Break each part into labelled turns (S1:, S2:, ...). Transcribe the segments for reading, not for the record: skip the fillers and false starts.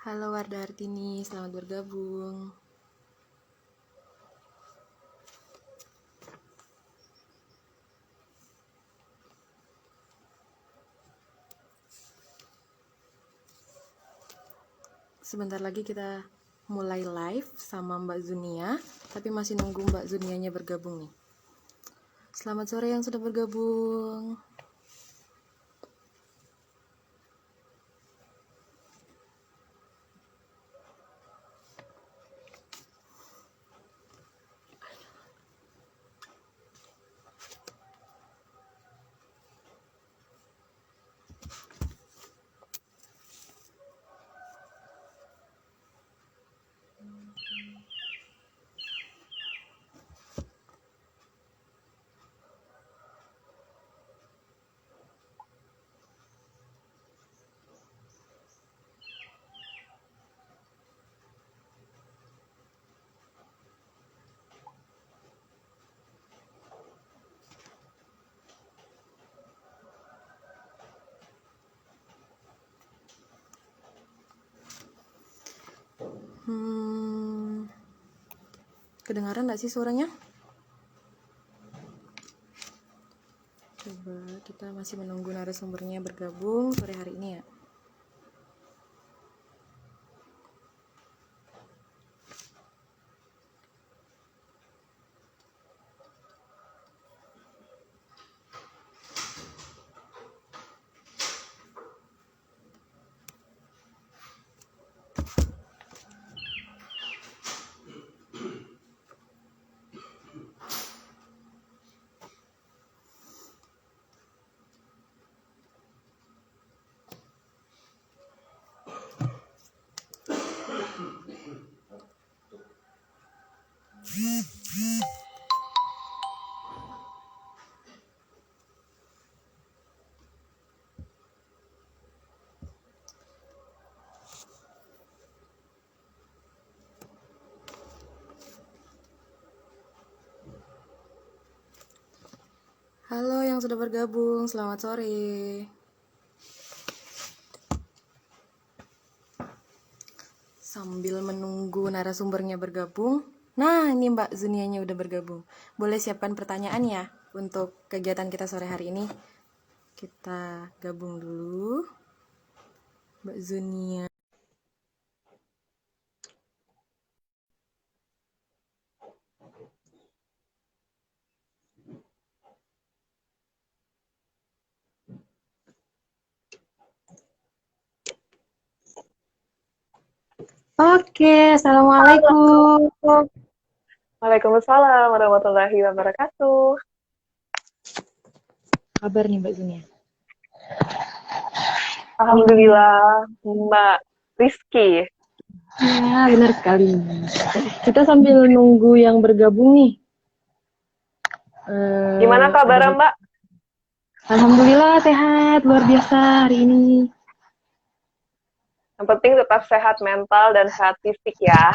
S1: Halo Wardah Artini, selamat bergabung. Sebentar lagi kita mulai live sama Mbak Zunia, tapi masih nunggu Mbak Zunianya bergabung nih. Selamat sore yang sudah bergabung. Kedengaran nggak sih suaranya? Coba kita masih menunggu narasumbernya bergabung sore hari ini ya. Halo yang sudah bergabung, selamat sore. Sambil menunggu narasumbernya bergabung, nah ini Mbak Zunianya udah bergabung. Boleh siapkan pertanyaan ya untuk kegiatan kita sore hari ini. Kita gabung dulu. Mbak Zunia. Oke, assalamualaikum.
S2: Waalaikumsalam warahmatullahi wabarakatuh.
S1: Kabar nih Mbak Zunia?
S2: Alhamdulillah, Mbak Rizky.
S1: Ya, benar sekali. Kita sambil nunggu yang bergabung nih.
S2: Gimana kabar Mbak?
S1: Alhamdulillah sehat, luar biasa hari ini.
S2: Yang penting tetap sehat mental dan sehat fisik ya.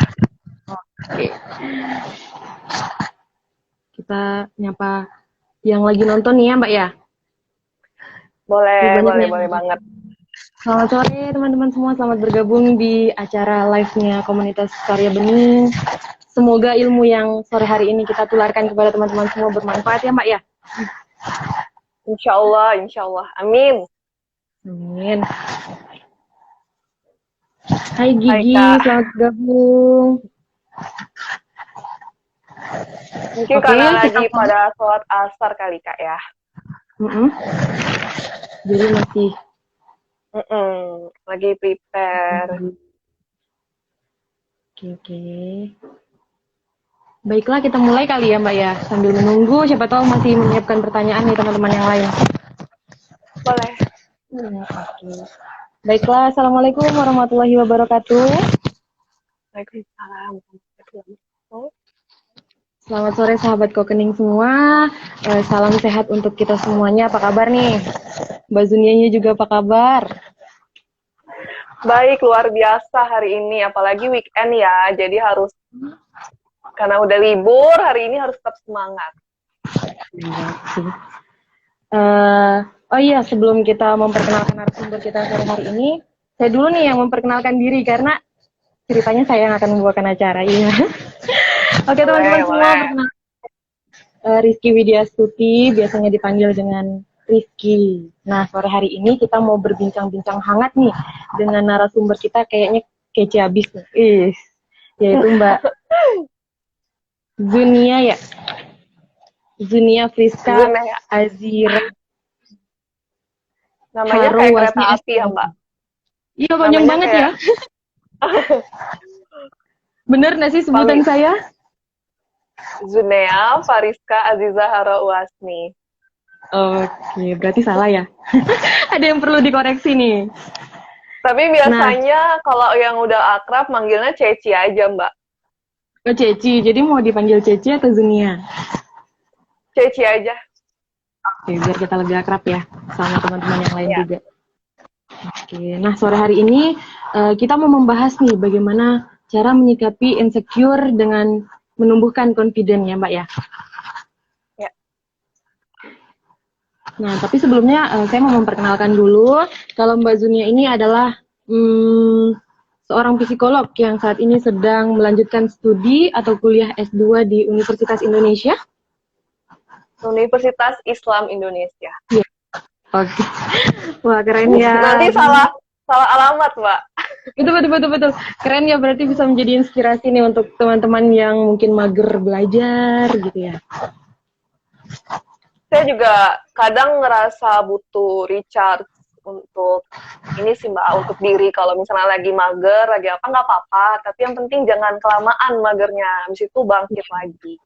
S1: Oke. Kita nyapa yang lagi nonton nih ya Mbak ya?
S2: Boleh banget.
S1: Selamat sore teman-teman semua, selamat bergabung di acara live-nya Komunitas Karya Bening. Semoga ilmu yang sore hari ini kita tularkan kepada teman-teman semua bermanfaat ya Mbak ya?
S2: Insya Allah. Amin.
S1: Amin. Hai Gigi, selamat bergabung.
S2: Mungkin karena lagi pada sholat asar kali Kak ya.
S1: Jadi masih
S2: lagi prepare.
S1: Oke. Baiklah, kita mulai kali ya Mbak ya. Sambil menunggu, siapa tahu masih menyiapkan pertanyaan nih teman-teman yang lain.
S2: Boleh.
S1: Oke. Baiklah, assalamualaikum warahmatullahi wabarakatuh.
S2: Waalaikumsalam.
S1: Selamat sore sahabat Kokening semua. Salam sehat untuk kita semuanya. Apa kabar nih? Mbak Zunianya juga apa kabar?
S2: Baik, luar biasa hari ini. Apalagi weekend ya. Jadi harus, karena udah libur, hari ini harus tetap semangat.
S1: Oh iya, sebelum kita memperkenalkan narasumber kita sore hari ini, saya dulu nih yang memperkenalkan diri karena ceritanya saya yang akan membawakan acara. Iya. Oke teman-teman
S2: Boleh,
S1: semua,
S2: boleh.
S1: perkenalkan Rizky Widyastuti, biasanya dipanggil dengan Rizky. Nah, sore hari ini kita mau berbincang-bincang hangat nih dengan narasumber kita, kayaknya kece abis nih. Yaitu Mbak Zunia ya. Zunia Friska
S2: Zune ya.
S1: Azira
S2: Namanya
S1: Haro
S2: kayak kereta
S1: Wasni
S2: api ya, Mbak.
S1: Iya, panjang
S2: Namanya
S1: banget
S2: kayak
S1: ya. Bener nggak sih sebutan
S2: Pamit.
S1: saya?
S2: Zunea Fariska Aziza Haro Uasni.
S1: Oke, berarti salah ya. Ada yang perlu dikoreksi nih.
S2: Tapi
S1: Nah,
S2: biasanya kalau yang udah akrab manggilnya Ceci aja, Mbak.
S1: ke Ceci, jadi mau dipanggil Ceci atau Zunia?
S2: Ceci aja.
S1: Oke, biar kita lebih akrab ya, sama teman-teman yang lain
S2: Ya.
S1: juga. Oke, nah sore hari ini kita mau membahas nih bagaimana cara menyikapi insecure dengan menumbuhkan confidence ya Mbak ya.
S2: Ya.
S1: Nah, tapi sebelumnya saya mau memperkenalkan dulu kalau Mbak Zunia ini adalah seorang psikolog yang saat ini sedang melanjutkan studi atau kuliah S2 di Universitas Indonesia.
S2: Universitas Islam Indonesia.
S1: Iya. Oke. Wah, keren ya.
S2: Nanti salah alamat, Mbak.
S1: Betul. Keren ya, berarti bisa menjadi inspirasi nih untuk teman-teman yang mungkin mager belajar gitu ya.
S2: Saya juga kadang ngerasa butuh recharge untuk ini sih Mbak, untuk diri. Kalau misalnya lagi mager, lagi apa, nggak apa-apa. Tapi yang penting jangan kelamaan magernya. Habis itu bangkit lagi.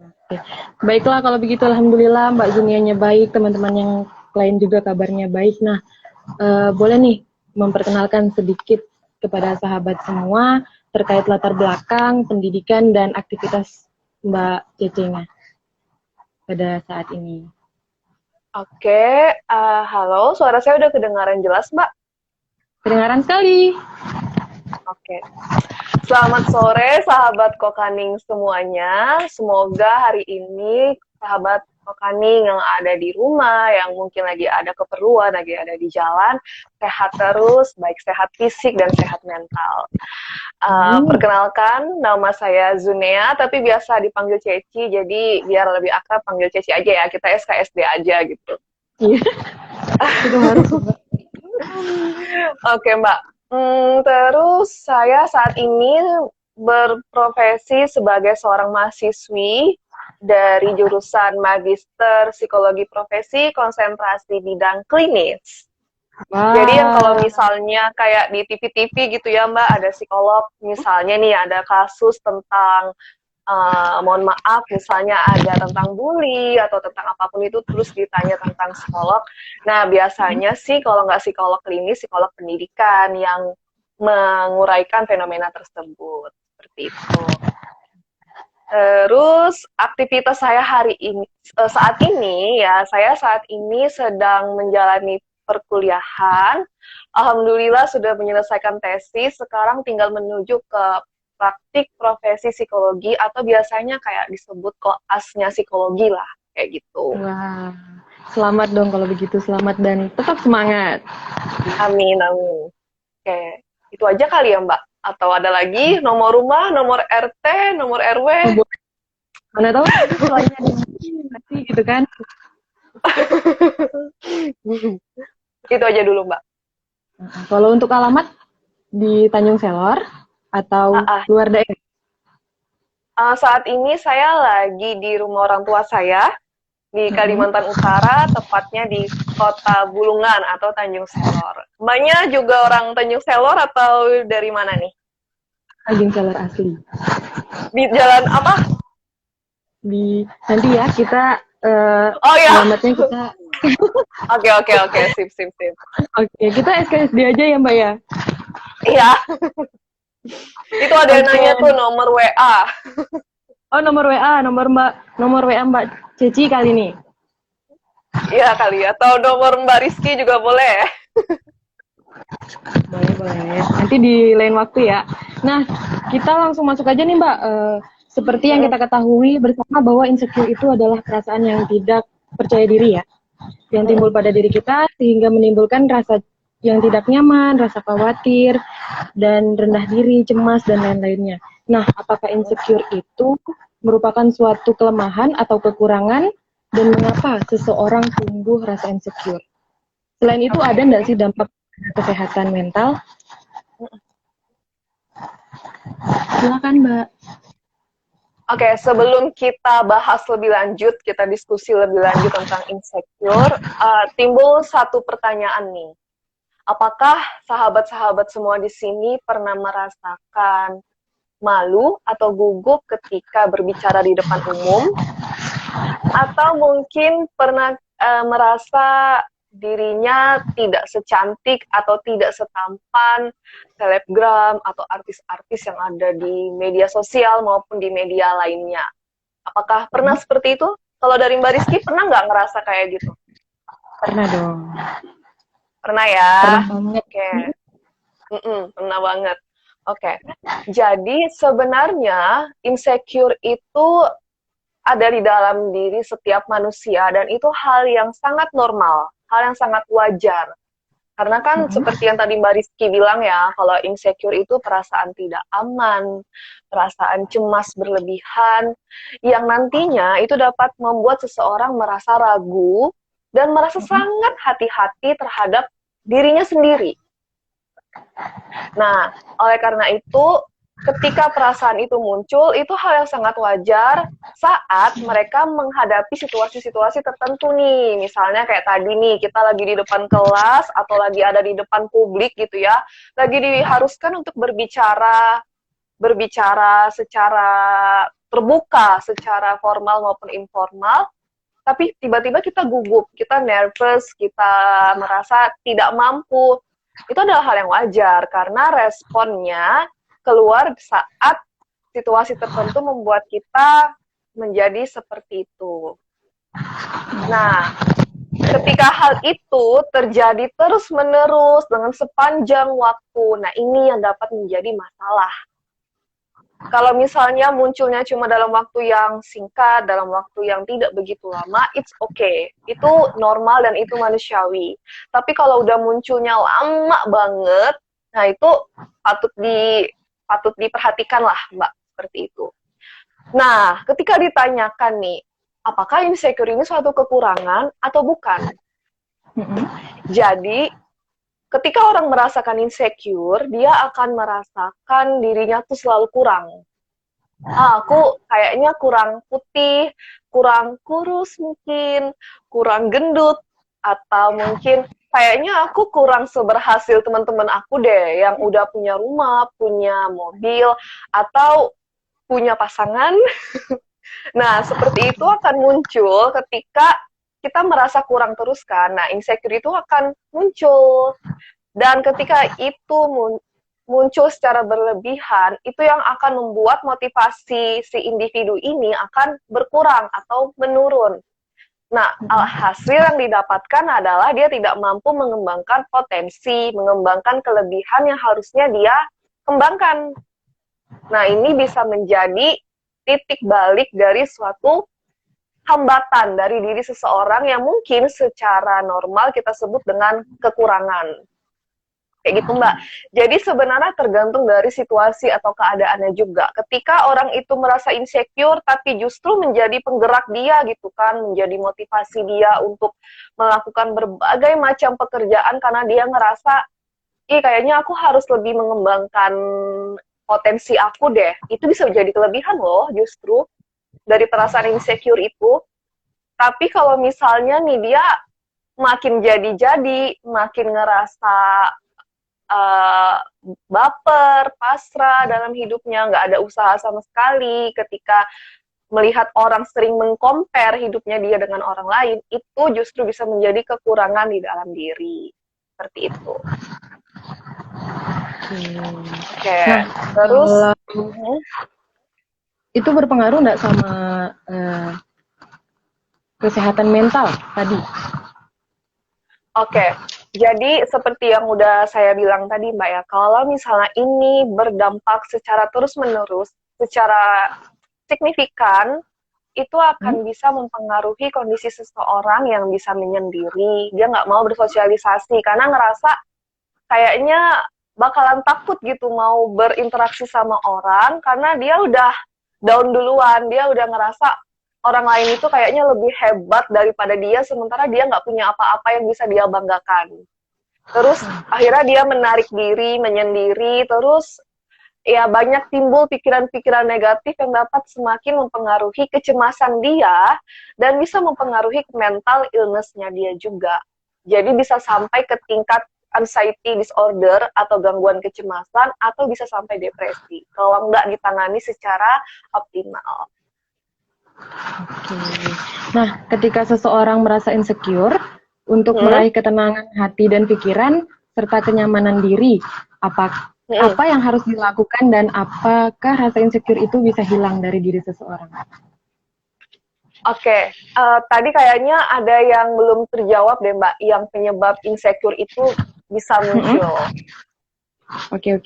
S1: Oke. Baiklah kalau begitu, alhamdulillah Mbak Zunianya baik, teman-teman yang lain juga kabarnya baik. Nah, boleh nih memperkenalkan sedikit kepada sahabat semua terkait latar belakang, pendidikan, dan aktivitas Mbak Cece-nya pada saat ini.
S2: Oke, halo, suara saya udah kedengaran jelas, Mbak?
S1: Kedengaran sekali.
S2: Oke. Selamat sore, sahabat Kokaning semuanya. Semoga hari ini sahabat Kokaning yang ada di rumah, yang mungkin lagi ada keperluan, lagi ada di jalan, sehat terus, baik sehat fisik dan sehat mental. Perkenalkan, nama saya Zunea, tapi biasa dipanggil Ceci, jadi biar lebih akrab panggil Ceci aja ya, kita SKSD aja gitu.
S1: Iya, itu harus.
S2: Oke Mbak, terus saya saat ini berprofesi sebagai seorang mahasiswi dari jurusan Magister Psikologi Profesi konsentrasi bidang klinis.
S1: Wow.
S2: Jadi yang kalau misalnya kayak di TV-TV gitu ya Mbak, ada psikolog, misalnya nih ada kasus tentang, mohon maaf, misalnya ada tentang bully atau tentang apapun itu, terus ditanya tentang psikolog. Nah, biasanya sih kalau nggak psikolog klinis, psikolog pendidikan yang menguraikan fenomena tersebut. Seperti itu. Terus aktivitas saya hari ini, saat ini ya, saya saat ini sedang menjalani perkuliahan. Alhamdulillah sudah menyelesaikan tesis, sekarang tinggal menuju ke praktik profesi psikologi atau biasanya kayak disebut koasnya psikologi lah, kayak gitu.
S1: Wah, selamat dong kalau begitu, selamat dan tetap semangat.
S2: Amin, amin. Oke, itu aja kali ya Mbak? Atau ada lagi nomor rumah, nomor RT, nomor RW?
S1: Mana tahu selainnya nanti gitu kan.
S2: Itu aja dulu Mbak.
S1: Kalau untuk alamat di Tanjung Selor atau luar daerah?
S2: Saat ini saya lagi di rumah orang tua saya di Kalimantan Utara, tepatnya di Kota Bulungan atau Tanjung Selor. Mbaknya juga orang Tanjung Selor atau dari mana nih?
S1: Tanjung Selor asli.
S2: Di jalan apa?
S1: Di nanti ya kita
S2: oh ya.
S1: alamatnya kita.
S2: Oke, sip.
S1: Oke, kita SKSD aja ya Mbak ya.
S2: Iya. Itu ada yang nanya tuh nomor WA.
S1: Oh, nomor WA, nomor WA Mbak Ceci kali ini.
S2: Iya kali ya, atau nomor Mbak Rizky juga boleh.
S1: Boleh. Nanti di lain waktu ya. Nah, kita langsung masuk aja nih Mbak. Seperti yang kita ketahui bersama bahwa insecure itu adalah perasaan yang tidak percaya diri ya. Yang timbul pada diri kita sehingga menimbulkan rasa yang tidak nyaman, rasa khawatir, dan rendah diri, cemas, dan lain-lainnya. Nah, apakah insecure itu merupakan suatu kelemahan atau kekurangan, dan mengapa seseorang tumbuh rasa insecure? Selain itu, ada nggak sih dampak kesehatan mental? Silakan, Mbak.
S2: Oke, sebelum kita bahas lebih lanjut, kita diskusi lebih lanjut tentang insecure, timbul satu pertanyaan nih. Apakah sahabat-sahabat semua di sini pernah merasakan malu atau gugup ketika berbicara di depan umum? Atau mungkin pernah merasa dirinya tidak secantik atau tidak setampan selebgram atau artis-artis yang ada di media sosial maupun di media lainnya. Apakah pernah seperti itu? Kalau dari Mbak Rizky, pernah nggak ngerasa kayak gitu?
S1: Pernah dong.
S2: Pernah ya?
S1: Pernah banget.
S2: Oke. Pernah banget. Oke. Jadi sebenarnya insecure itu ada di dalam diri setiap manusia dan itu hal yang sangat normal, hal yang sangat wajar. Karena kan seperti yang tadi Mbak Rizky bilang ya, kalau insecure itu perasaan tidak aman, perasaan cemas berlebihan, yang nantinya itu dapat membuat seseorang merasa ragu dan merasa sangat hati-hati terhadap dirinya sendiri. Nah, oleh karena itu, ketika perasaan itu muncul, itu hal yang sangat wajar saat mereka menghadapi situasi-situasi tertentu nih. Misalnya kayak tadi nih, kita lagi di depan kelas atau lagi ada di depan publik gitu ya, lagi diharuskan untuk berbicara secara terbuka, secara formal maupun informal, tapi tiba-tiba kita gugup, kita nervous, kita merasa tidak mampu. Itu adalah hal yang wajar, karena responnya keluar saat situasi tertentu membuat kita menjadi seperti itu. Nah, ketika hal itu terjadi terus-menerus dengan sepanjang waktu, nah ini yang dapat menjadi masalah. Kalau misalnya munculnya cuma dalam waktu yang singkat, dalam waktu yang tidak begitu lama, it's okay. Itu normal dan itu manusiawi. Tapi kalau udah munculnya lama banget, nah itu patut diperhatikan lah, Mbak, seperti itu. Nah, ketika ditanyakan nih, apakah insecure ini suatu kekurangan atau bukan? Jadi, ketika orang merasakan insecure, dia akan merasakan dirinya tuh selalu kurang. Aku kayaknya kurang putih, kurang kurus mungkin, kurang gendut, atau mungkin kayaknya aku kurang seberhasil teman-teman aku deh yang udah punya rumah, punya mobil, atau punya pasangan. Nah, seperti itu akan muncul ketika kita merasa kurang terus kan. Nah, insecure itu akan muncul. Dan ketika itu muncul secara berlebihan, itu yang akan membuat motivasi si individu ini akan berkurang atau menurun. Nah, hasil yang didapatkan adalah dia tidak mampu mengembangkan potensi, mengembangkan kelebihan yang harusnya dia kembangkan. Nah, ini bisa menjadi titik balik dari suatu hambatan dari diri seseorang yang mungkin secara normal kita sebut dengan kekurangan. Kayak gitu, Mbak. Jadi sebenarnya tergantung dari situasi atau keadaannya juga. Ketika orang itu merasa insecure, tapi justru menjadi penggerak dia gitu kan, menjadi motivasi dia untuk melakukan berbagai macam pekerjaan karena dia ngerasa, kayaknya aku harus lebih mengembangkan potensi aku deh. Itu bisa menjadi kelebihan loh justru dari perasaan insecure itu. Tapi kalau misalnya nih dia makin jadi-jadi, makin ngerasa baper, pasrah dalam hidupnya, nggak ada usaha sama sekali, ketika melihat orang sering mengcompare hidupnya dia dengan orang lain, itu justru bisa menjadi kekurangan di dalam diri. Seperti itu. Oke.
S1: Nah,
S2: terus
S1: itu berpengaruh nggak sama kesehatan mental tadi?
S2: Oke, jadi seperti yang udah saya bilang tadi Mbak ya, kalau misalnya ini berdampak secara terus-menerus, secara signifikan, itu akan bisa mempengaruhi kondisi seseorang yang bisa menyendiri, dia nggak mau bersosialisasi, karena ngerasa kayaknya bakalan takut gitu mau berinteraksi sama orang karena dia udah down duluan, dia udah ngerasa orang lain itu kayaknya lebih hebat daripada dia, sementara dia nggak punya apa-apa yang bisa dia banggakan. Terus akhirnya dia menarik diri, menyendiri, terus ya banyak timbul pikiran-pikiran negatif yang dapat semakin mempengaruhi kecemasan dia dan bisa mempengaruhi mental illness-nya dia juga. Jadi bisa sampai ke tingkat anxiety disorder atau gangguan kecemasan atau bisa sampai depresi kalau nggak ditangani secara optimal.
S1: Oke. Nah, ketika seseorang merasa insecure, untuk meraih ketenangan hati dan pikiran, serta kenyamanan diri, apa yang harus dilakukan dan apakah rasa insecure itu bisa hilang dari diri seseorang?
S2: Oke, tadi kayaknya ada yang belum terjawab deh Mbak, yang penyebab insecure itu bisa muncul.
S1: Oke.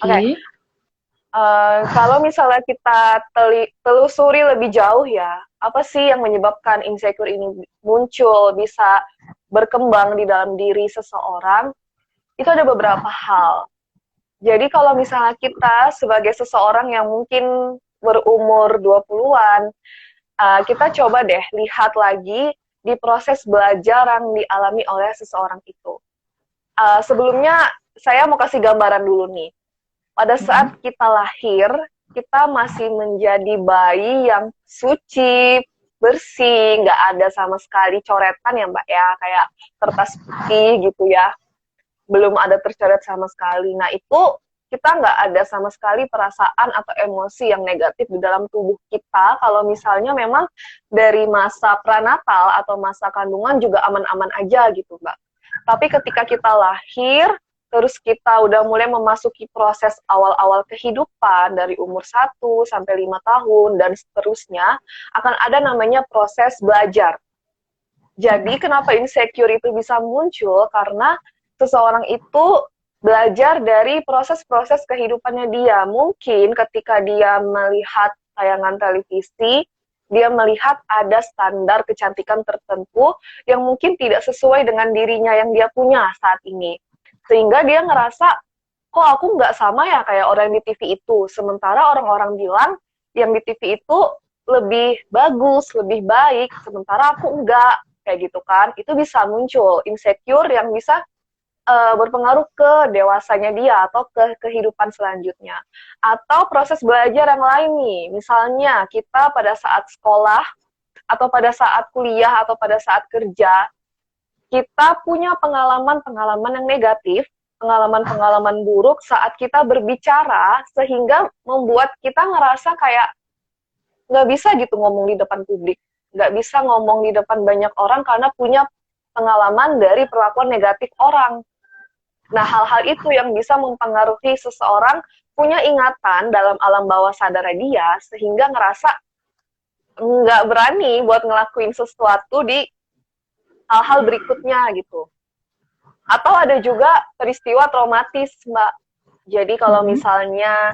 S2: Kalau misalnya kita telusuri lebih jauh ya, apa sih yang menyebabkan insecure ini muncul, bisa berkembang di dalam diri seseorang, itu ada beberapa hal. Jadi kalau misalnya kita sebagai seseorang yang mungkin berumur 20-an, kita coba deh lihat lagi di proses belajar yang dialami oleh seseorang itu. Sebelumnya, saya mau kasih gambaran dulu nih. Pada saat kita lahir, kita masih menjadi bayi yang suci, bersih, nggak ada sama sekali coretan ya Mbak ya, kayak kertas putih gitu ya. Belum ada tercoret sama sekali. Nah itu kita nggak ada sama sekali perasaan atau emosi yang negatif di dalam tubuh kita kalau misalnya memang dari masa pranatal atau masa kandungan juga aman-aman aja gitu Mbak. Tapi ketika kita lahir, terus kita udah mulai memasuki proses awal-awal kehidupan dari umur 1 sampai 5 tahun dan seterusnya, akan ada namanya proses belajar. Jadi kenapa insecure itu bisa muncul? Karena seseorang itu belajar dari proses-proses kehidupannya dia. Mungkin ketika dia melihat tayangan televisi, dia melihat ada standar kecantikan tertentu yang mungkin tidak sesuai dengan dirinya yang dia punya saat ini. Sehingga dia ngerasa, kok aku nggak sama ya kayak orang di TV itu. Sementara orang-orang bilang yang di TV itu lebih bagus, lebih baik, sementara aku enggak. Kayak gitu kan. Itu bisa muncul insecure yang bisa berpengaruh ke dewasanya dia atau ke kehidupan selanjutnya. Atau proses belajar yang lain nih, misalnya kita pada saat sekolah, atau pada saat kuliah, atau pada saat kerja, kita punya pengalaman-pengalaman yang negatif, pengalaman-pengalaman buruk saat kita berbicara, sehingga membuat kita ngerasa kayak nggak bisa gitu ngomong di depan publik, nggak bisa ngomong di depan banyak orang karena punya pengalaman dari perlakuan negatif orang. Nah, hal-hal itu yang bisa mempengaruhi seseorang punya ingatan dalam alam bawah sadar dia, sehingga ngerasa nggak berani buat ngelakuin sesuatu di hal-hal berikutnya gitu. Atau ada juga peristiwa traumatis, Mbak. Jadi kalau misalnya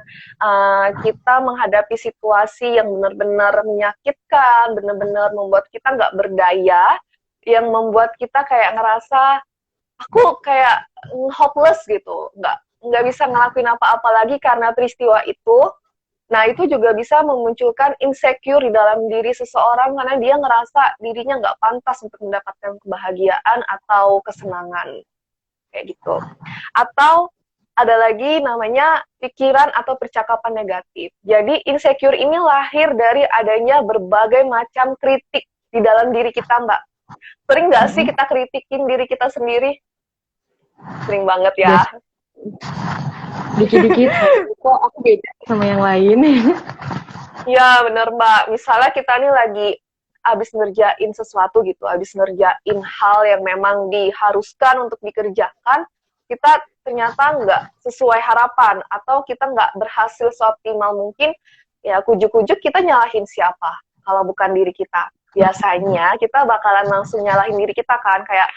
S2: kita menghadapi situasi yang benar-benar menyakitkan, benar-benar membuat kita nggak berdaya, yang membuat kita kayak ngerasa aku kayak hopeless gitu, nggak bisa ngelakuin apa-apa lagi karena peristiwa itu. Nah itu juga bisa memunculkan insecure di dalam diri seseorang karena dia ngerasa dirinya nggak pantas untuk mendapatkan kebahagiaan atau kesenangan kayak gitu. Atau ada lagi namanya pikiran atau percakapan negatif. Jadi insecure ini lahir dari adanya berbagai macam kritik di dalam diri kita, Mbak. Sering nggak sih kita kritikin diri kita sendiri? Sering banget ya.
S1: Dikit-dikit, kok aku beda sama yang lain.
S2: Ya bener Mbak, misalnya kita nih lagi abis ngerjain sesuatu gitu, abis ngerjain hal yang memang diharuskan untuk dikerjakan, kita ternyata nggak sesuai harapan, atau kita nggak berhasil seoptimal mungkin, ya kujuk-kujuk kita nyalahin siapa, kalau bukan diri kita. Biasanya kita bakalan langsung nyalahin diri kita kan, kayak,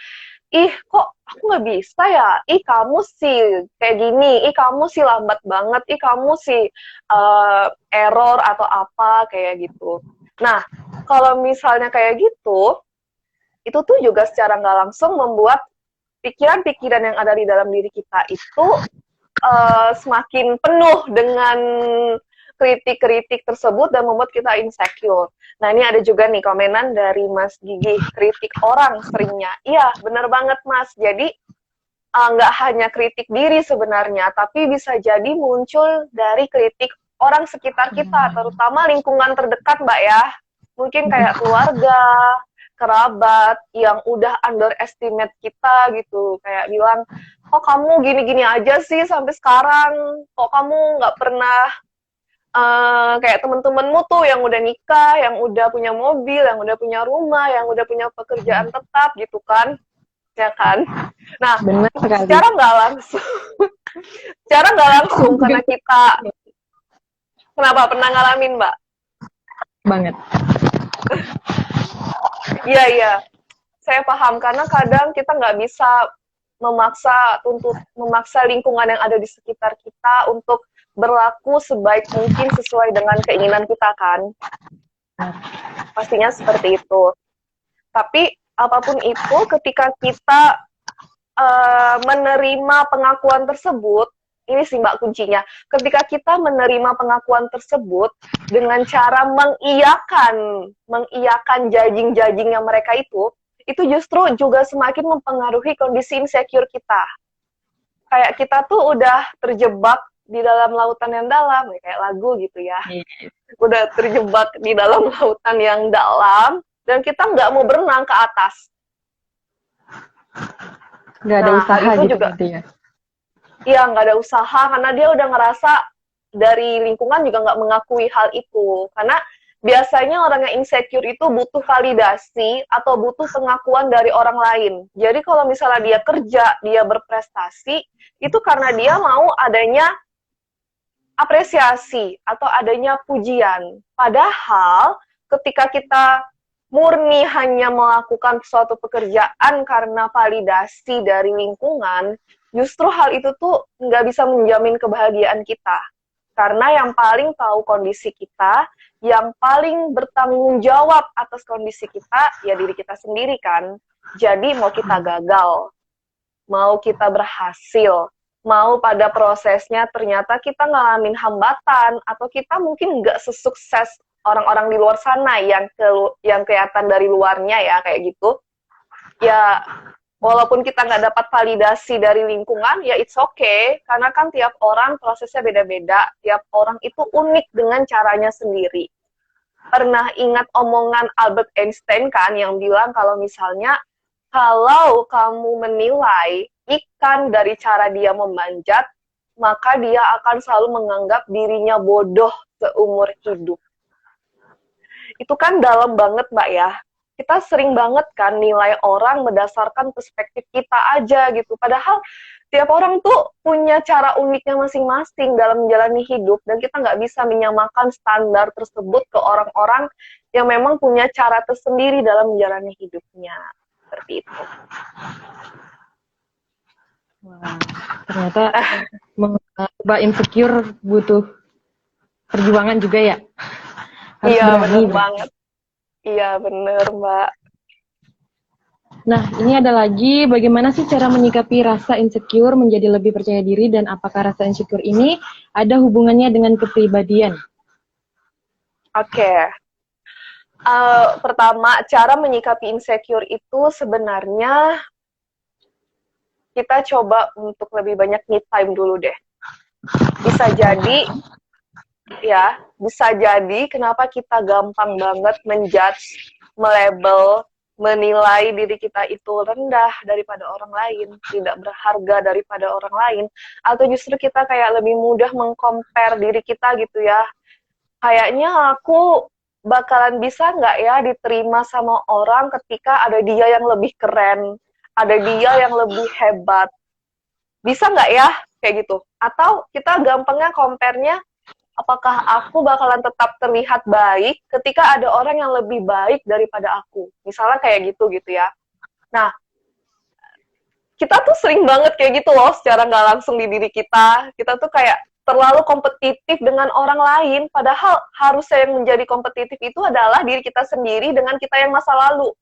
S2: ih kok aku nggak bisa ya, ih kamu sih kayak gini, ih kamu sih lambat banget, ih kamu sih error atau apa kayak gitu. Nah kalau misalnya kayak gitu, itu tuh juga secara nggak langsung membuat pikiran-pikiran yang ada di dalam diri kita itu semakin penuh dengan kritik-kritik tersebut dan membuat kita insecure. Nah, ini ada juga nih komenan dari Mas Gigi, kritik orang seringnya. Iya, benar banget Mas. Jadi, nggak hanya kritik diri sebenarnya, tapi bisa jadi muncul dari kritik orang sekitar kita, terutama lingkungan terdekat, Mbak ya. Mungkin kayak keluarga, kerabat yang udah underestimate kita gitu, kayak bilang, kok kamu gini-gini aja sih sampai sekarang, kok kamu nggak pernah kayak temen-temenmu tuh yang udah nikah, yang udah punya mobil, yang udah punya rumah, yang udah punya pekerjaan tetap gitu kan, ya kan? Nah,
S3: Benar sekali.
S2: secara nggak langsung karena kita, kenapa pernah ngalamin Mbak?
S3: Banget.
S2: Iya, saya paham karena kadang kita nggak bisa memaksa lingkungan yang ada di sekitar kita untuk berlaku sebaik mungkin sesuai dengan keinginan kita kan. Pastinya seperti itu. Tapi apapun itu, ketika kita menerima pengakuan tersebut, ini sih Mbak kuncinya. Ketika kita menerima pengakuan tersebut dengan cara mengiyakan judging-judgingnya mereka itu justru juga semakin mempengaruhi kondisi insecure kita. Kayak kita tuh udah terjebak di dalam lautan yang dalam, kayak lagu gitu ya. Udah terjebak di dalam lautan yang dalam, dan kita nggak mau berenang ke atas.
S3: Nggak ada usaha gitu juga. Ya?
S2: Iya, nggak ada usaha, karena dia udah ngerasa dari lingkungan juga nggak mengakui hal itu. Karena biasanya orang yang insecure itu butuh validasi atau butuh pengakuan dari orang lain. Jadi kalau misalnya dia kerja, dia berprestasi, itu karena dia mau adanya apresiasi atau adanya pujian. Padahal ketika kita murni hanya melakukan suatu pekerjaan karena validasi dari lingkungan, justru hal itu tuh nggak bisa menjamin kebahagiaan kita. Karena yang paling tahu kondisi kita, yang paling bertanggung jawab atas kondisi kita, ya diri kita sendiri kan. Jadi mau kita gagal, mau kita berhasil, mau pada prosesnya ternyata kita ngalamin hambatan, atau kita mungkin nggak sesukses orang-orang di luar sana yang kelihatan dari luarnya ya, kayak gitu. Ya, walaupun kita nggak dapat validasi dari lingkungan, ya it's okay. Karena kan tiap orang prosesnya beda-beda. Tiap orang itu unik dengan caranya sendiri. Pernah ingat omongan Albert Einstein kan, yang bilang kalau misalnya, kalau kamu menilai ikan dari cara dia memanjat, maka dia akan selalu menganggap dirinya bodoh seumur hidup. Itu kan dalam banget Mbak ya. Kita sering banget kan nilai orang berdasarkan perspektif kita aja gitu. Padahal tiap orang tuh punya cara uniknya masing-masing dalam menjalani hidup, dan kita nggak bisa menyamakan standar tersebut ke orang-orang yang memang punya cara tersendiri dalam menjalani hidupnya. Seperti itu.
S3: Wah, ternyata mengubah insecure butuh perjuangan juga ya. Harus
S2: iya,
S3: berani,
S2: bener banget. Iya, bener, Mbak.
S3: Nah, ini ada lagi, bagaimana sih cara menyikapi rasa insecure menjadi lebih percaya diri, dan apakah rasa insecure ini ada hubungannya dengan kepribadian?
S2: Oke. Pertama, cara menyikapi insecure itu sebenarnya kita coba untuk lebih banyak me time dulu deh. Bisa jadi kenapa kita gampang banget menjudge, melabel, menilai diri kita itu rendah daripada orang lain, tidak berharga daripada orang lain, atau justru kita kayak lebih mudah meng-compare diri kita gitu ya. Kayaknya aku bakalan bisa nggak ya diterima sama orang ketika ada dia yang lebih keren, ada dia yang lebih hebat. Bisa nggak ya? Kayak gitu. Atau kita gampangnya compare-nya, apakah aku bakalan tetap terlihat baik ketika ada orang yang lebih baik daripada aku? Misalnya kayak gitu ya. Nah, kita tuh sering banget kayak gitu loh secara nggak langsung di diri kita. Kita tuh kayak terlalu kompetitif dengan orang lain, padahal harusnya yang menjadi kompetitif itu adalah diri kita sendiri dengan kita yang masa lalu.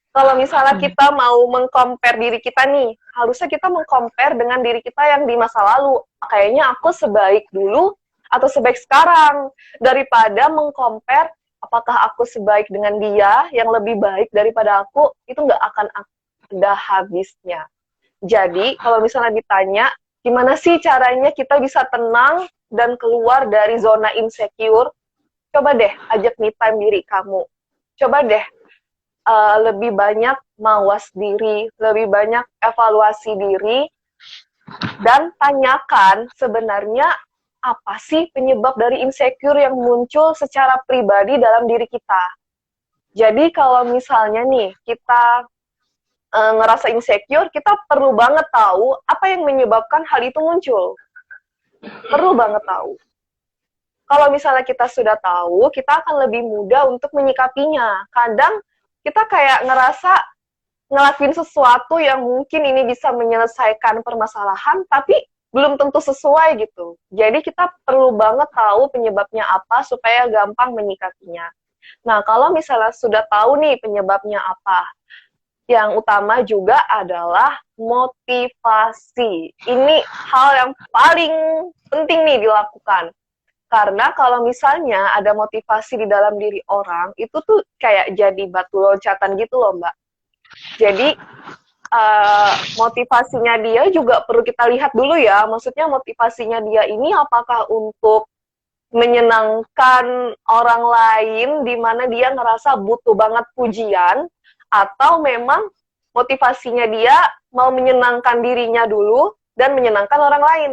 S2: Kalau misalnya kita mau meng-compare diri kita nih, harusnya kita meng-compare dengan diri kita yang di masa lalu. Kayaknya aku sebaik dulu atau sebaik sekarang, daripada meng-compare apakah aku sebaik dengan dia yang lebih baik daripada aku, itu nggak akan ada habisnya. Jadi, kalau misalnya ditanya, gimana sih caranya kita bisa tenang dan keluar dari zona insecure? Coba deh ajak me time diri kamu. Coba deh lebih banyak mawas diri, lebih banyak evaluasi diri, dan tanyakan sebenarnya apa sih penyebab dari insecure yang muncul secara pribadi dalam diri kita. Jadi kalau misalnya nih kita ngerasa insecure, kita perlu banget tahu apa yang menyebabkan hal itu muncul. Perlu banget tahu. Kalau misalnya kita sudah tahu, kita akan lebih mudah untuk menyikapinya. Kadang kita kayak ngerasa ngelakuin sesuatu yang mungkin ini bisa menyelesaikan permasalahan, tapi belum tentu sesuai gitu. Jadi kita perlu banget tahu penyebabnya apa supaya gampang menyikapinya. Nah, kalau misalnya sudah tahu nih penyebabnya apa, yang utama juga adalah motivasi. Ini hal yang paling penting nih dilakukan. Karena kalau misalnya ada motivasi di dalam diri orang, itu tuh kayak jadi batu loncatan gitu loh, Mbak. Jadi, motivasinya dia juga perlu kita lihat dulu ya. Maksudnya motivasinya dia ini apakah untuk menyenangkan orang lain, di mana dia ngerasa butuh banget pujian, atau memang motivasinya dia mau menyenangkan dirinya dulu dan menyenangkan orang lain.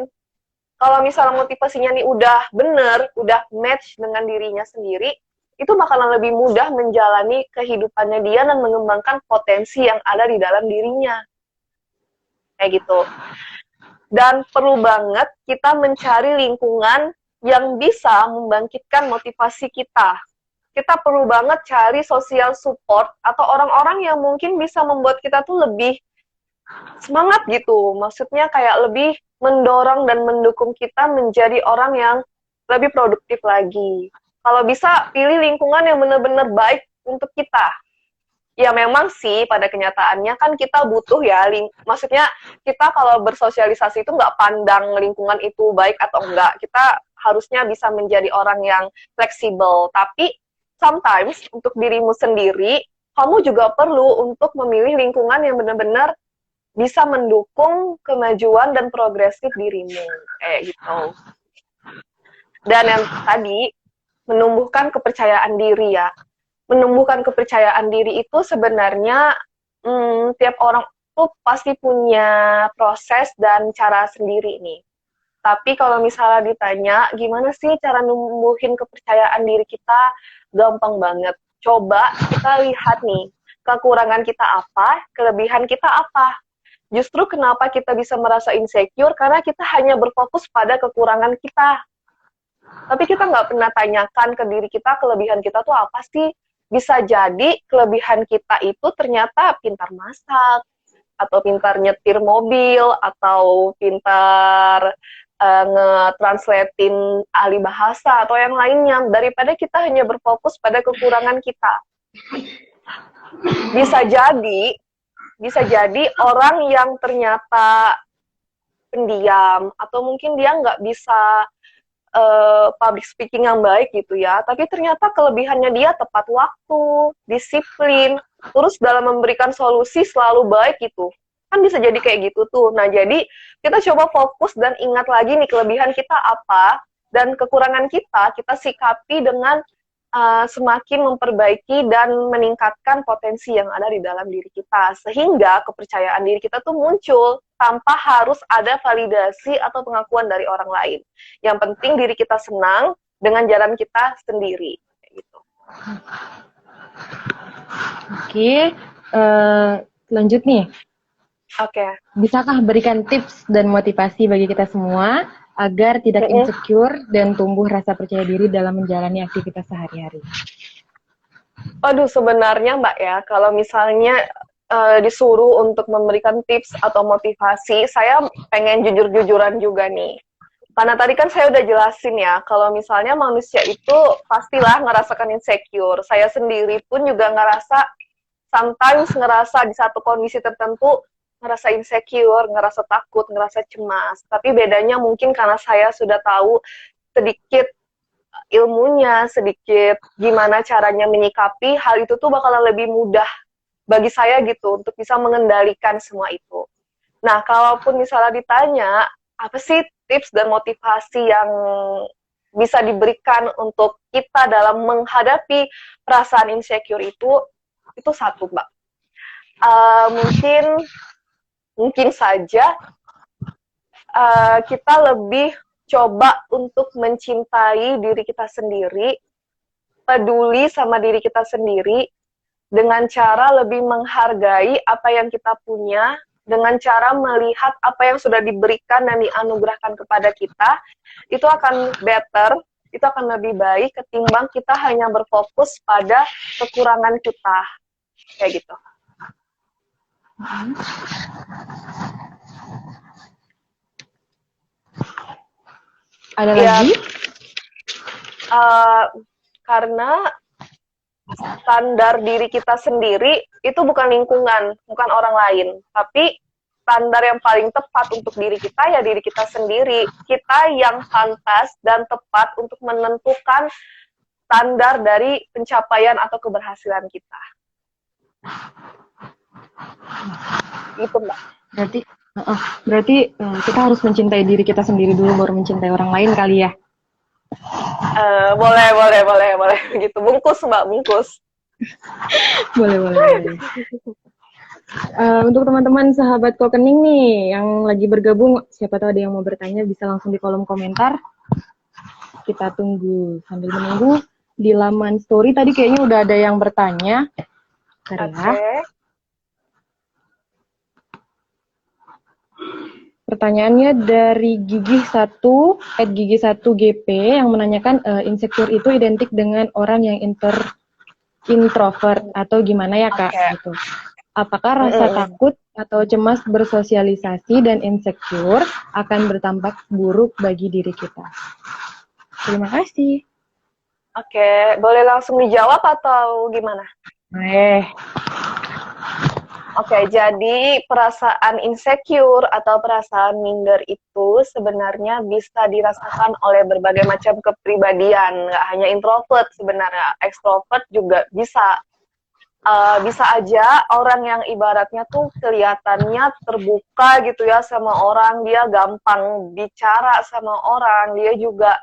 S2: Kalau misalnya motivasinya nih udah bener, udah match dengan dirinya sendiri, itu bakalan lebih mudah menjalani kehidupannya dia dan mengembangkan potensi yang ada di dalam dirinya. Kayak gitu. Dan perlu banget kita mencari lingkungan yang bisa membangkitkan motivasi kita. Kita perlu banget cari social support atau orang-orang yang mungkin bisa membuat kita tuh lebih semangat gitu. Maksudnya kayak lebih mendorong dan mendukung kita menjadi orang yang lebih produktif lagi. Kalau bisa pilih lingkungan yang benar-benar baik untuk kita. Ya memang sih pada kenyataannya kan kita butuh ya, maksudnya kita kalau bersosialisasi itu nggak pandang lingkungan itu baik atau enggak. Kita harusnya bisa menjadi orang yang fleksibel. Tapi sometimes untuk dirimu sendiri, kamu juga perlu untuk memilih lingkungan yang benar-benar bisa mendukung kemajuan dan progresif dirimu, kayak gitu. Dan yang tadi, menumbuhkan kepercayaan diri ya. Menumbuhkan kepercayaan diri itu sebenarnya tiap orang tuh pasti punya proses dan cara sendiri nih. Tapi kalau misalnya ditanya, gimana sih cara numbuhin kepercayaan diri kita? Gampang banget. Coba kita lihat nih, kekurangan kita apa, kelebihan kita apa. Justru kenapa kita bisa merasa insecure, karena kita hanya berfokus pada kekurangan kita. Tapi kita nggak pernah tanyakan ke diri kita, kelebihan kita tuh apa sih? Bisa jadi kelebihan kita itu ternyata pintar masak, atau pintar nyetir mobil, atau pintar nge-translatein ahli bahasa, atau yang lainnya. Daripada kita hanya berfokus pada kekurangan kita. Bisa jadi orang yang ternyata pendiam, atau mungkin dia nggak bisa public speaking yang baik gitu ya, tapi ternyata kelebihannya dia tepat waktu, disiplin, terus dalam memberikan solusi selalu baik gitu. Kan bisa jadi kayak gitu tuh. Nah, jadi kita coba fokus dan ingat lagi nih kelebihan kita apa, dan kekurangan kita sikapi dengan semakin memperbaiki dan meningkatkan potensi yang ada di dalam diri kita. Sehingga kepercayaan diri kita tuh muncul tanpa harus ada validasi atau pengakuan dari orang lain. Yang penting diri kita senang dengan jalan kita sendiri. Kayak gitu.
S3: Oke, lanjut nih.
S2: Oke.
S3: Bisakah berikan tips dan motivasi bagi kita semua agar tidak insecure dan tumbuh rasa percaya diri dalam menjalani aktivitas sehari-hari?
S2: Aduh, sebenarnya Mbak ya, kalau misalnya disuruh untuk memberikan tips atau motivasi, saya pengen jujur-jujuran juga nih. Karena tadi kan saya udah jelasin ya, kalau misalnya manusia itu pastilah ngerasakan insecure. Saya sendiri pun juga ngerasa sometimes ngerasa di satu kondisi tertentu ngerasa insecure, ngerasa takut, ngerasa cemas. Tapi bedanya mungkin karena saya sudah tahu sedikit ilmunya, sedikit gimana caranya menyikapi, hal itu tuh bakalan lebih mudah bagi saya gitu untuk bisa mengendalikan semua itu. Nah, kalaupun misalnya ditanya, apa sih tips dan motivasi yang bisa diberikan untuk kita dalam menghadapi perasaan insecure itu satu, Mbak. Mungkin saja kita lebih coba untuk mencintai diri kita sendiri, peduli sama diri kita sendiri, dengan cara lebih menghargai apa yang kita punya, dengan cara melihat apa yang sudah diberikan dan dianugerahkan kepada kita, itu akan better, itu akan lebih baik ketimbang kita hanya berfokus pada kekurangan kita. Kayak gitu.
S3: Ada
S2: Ya,
S3: lagi?
S2: karena standar diri kita sendiri itu bukan lingkungan, bukan orang lain, tapi standar yang paling tepat untuk diri kita ya diri kita sendiri. Kita yang pantas dan tepat untuk menentukan standar dari pencapaian atau keberhasilan kita. Gitu, Mbak.
S3: Berarti kita harus mencintai diri kita sendiri dulu baru mencintai orang lain kali ya.
S2: Boleh. Begitu. Bungkus, Mbak, bungkus.
S3: Boleh. Untuk teman-teman sahabat Kokening nih yang lagi bergabung, siapa tahu ada yang mau bertanya bisa langsung di kolom komentar. Kita tunggu sambil menunggu di laman story tadi kayaknya udah ada yang bertanya.
S2: Oke.
S3: Pertanyaannya dari Gigih1 yang menanyakan insecure itu identik dengan orang yang introvert atau gimana ya Kak? Gitu. Apakah rasa takut atau cemas bersosialisasi dan insecure akan berdampak buruk bagi diri kita? Terima kasih.
S2: Oke, boleh langsung dijawab atau gimana? Oke, jadi perasaan insecure atau perasaan minder itu sebenarnya bisa dirasakan oleh berbagai macam kepribadian, nggak hanya introvert sebenarnya, ekstrovert juga bisa. Bisa aja orang yang ibaratnya tuh kelihatannya terbuka gitu ya sama orang, dia gampang bicara sama orang, dia juga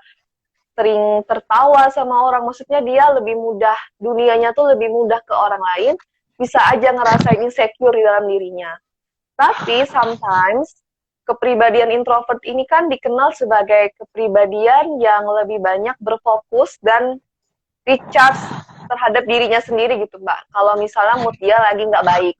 S2: sering tertawa sama orang, maksudnya dia lebih mudah, dunianya tuh lebih mudah ke orang lain, bisa aja ngerasain insecure di dalam dirinya. Tapi sometimes kepribadian introvert ini kan dikenal sebagai kepribadian yang lebih banyak berfokus dan recharge terhadap dirinya sendiri gitu, Mbak. Kalau misalnya mood dia lagi nggak baik.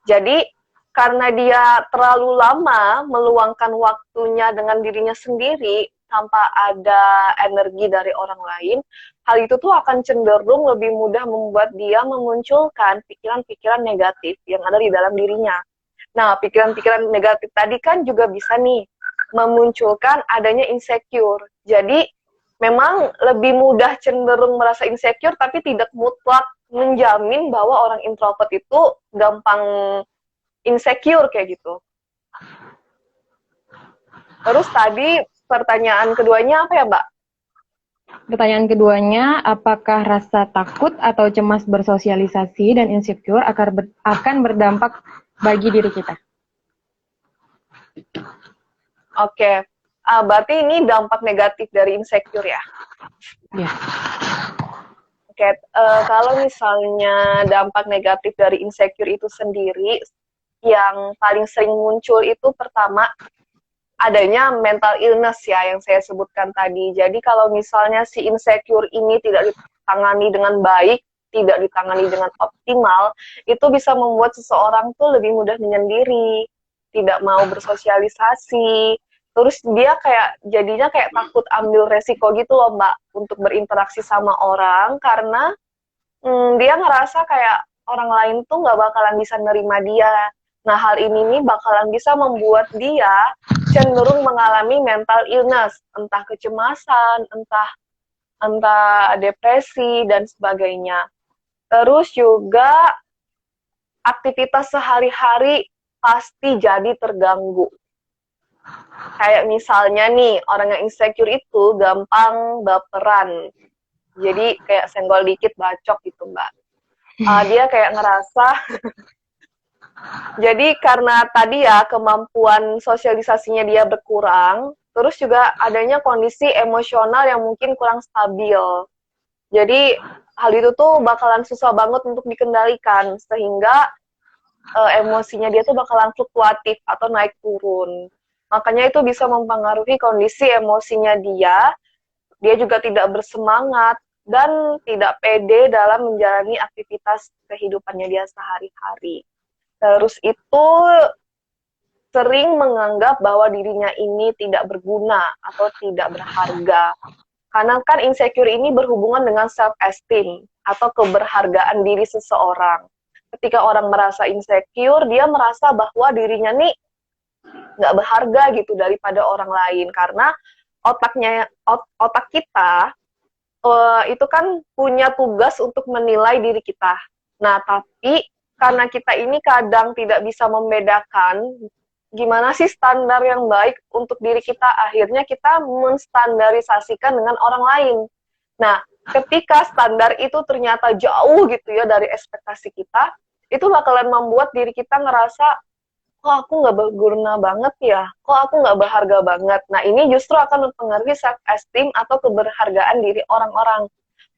S2: Jadi karena dia terlalu lama meluangkan waktunya dengan dirinya sendiri tanpa ada energi dari orang lain, hal itu tuh akan cenderung lebih mudah membuat dia memunculkan pikiran-pikiran negatif yang ada di dalam dirinya. Nah, pikiran-pikiran negatif tadi kan juga bisa nih memunculkan adanya insecure. Jadi, memang lebih mudah cenderung merasa insecure, tapi tidak mutlak menjamin bahwa orang introvert itu gampang insecure kayak gitu. Terus tadi pertanyaan keduanya apa ya, Mbak?
S3: Pertanyaan keduanya, apakah rasa takut atau cemas bersosialisasi dan insecure akan berdampak bagi diri kita?
S2: Oke, berarti ini dampak negatif dari insecure ya?
S3: Iya.
S2: Oke, kalau misalnya dampak negatif dari insecure itu sendiri, yang paling sering muncul itu pertama, adanya mental illness ya yang saya sebutkan tadi. Jadi kalau misalnya si insecure ini tidak ditangani dengan baik, tidak ditangani dengan optimal, itu bisa membuat seseorang tuh lebih mudah menyendiri, tidak mau bersosialisasi, terus dia jadinya kayak takut ambil resiko gitu loh, Mbak, untuk berinteraksi sama orang, karena dia ngerasa kayak orang lain tuh nggak bakalan bisa nerima dia. Nah, hal ini nih bakalan bisa membuat dia cenderung mengalami mental illness, entah kecemasan, entah depresi, dan sebagainya. Terus juga aktivitas sehari-hari pasti jadi terganggu. Kayak misalnya nih, orang yang insecure itu gampang baperan. Jadi kayak senggol dikit bacok gitu, Mbak. Dia kayak ngerasa, jadi karena tadi ya kemampuan sosialisasinya dia berkurang, terus juga adanya kondisi emosional yang mungkin kurang stabil. Jadi hal itu tuh bakalan susah banget untuk dikendalikan, sehingga emosinya dia tuh bakalan fluktuatif atau naik turun. Makanya itu bisa mempengaruhi kondisi emosinya dia juga tidak bersemangat dan tidak pede dalam menjalani aktivitas kehidupannya dia sehari-hari. Terus itu sering menganggap bahwa dirinya ini tidak berguna atau tidak berharga. Karena kan insecure ini berhubungan dengan self-esteem atau keberhargaan diri seseorang. Ketika orang merasa insecure, dia merasa bahwa dirinya nih nggak berharga gitu daripada orang lain. Karena otak kita itu kan punya tugas untuk menilai diri kita. Nah, tapi karena kita ini kadang tidak bisa membedakan gimana sih standar yang baik untuk diri kita, akhirnya kita menstandarisasikan dengan orang lain. Nah, ketika standar itu ternyata jauh gitu ya dari ekspektasi kita, itu bakalan membuat diri kita ngerasa, kok aku nggak berguna banget ya, kok aku nggak berharga banget. Nah, ini justru akan mempengaruhi self-esteem atau keberhargaan diri orang-orang.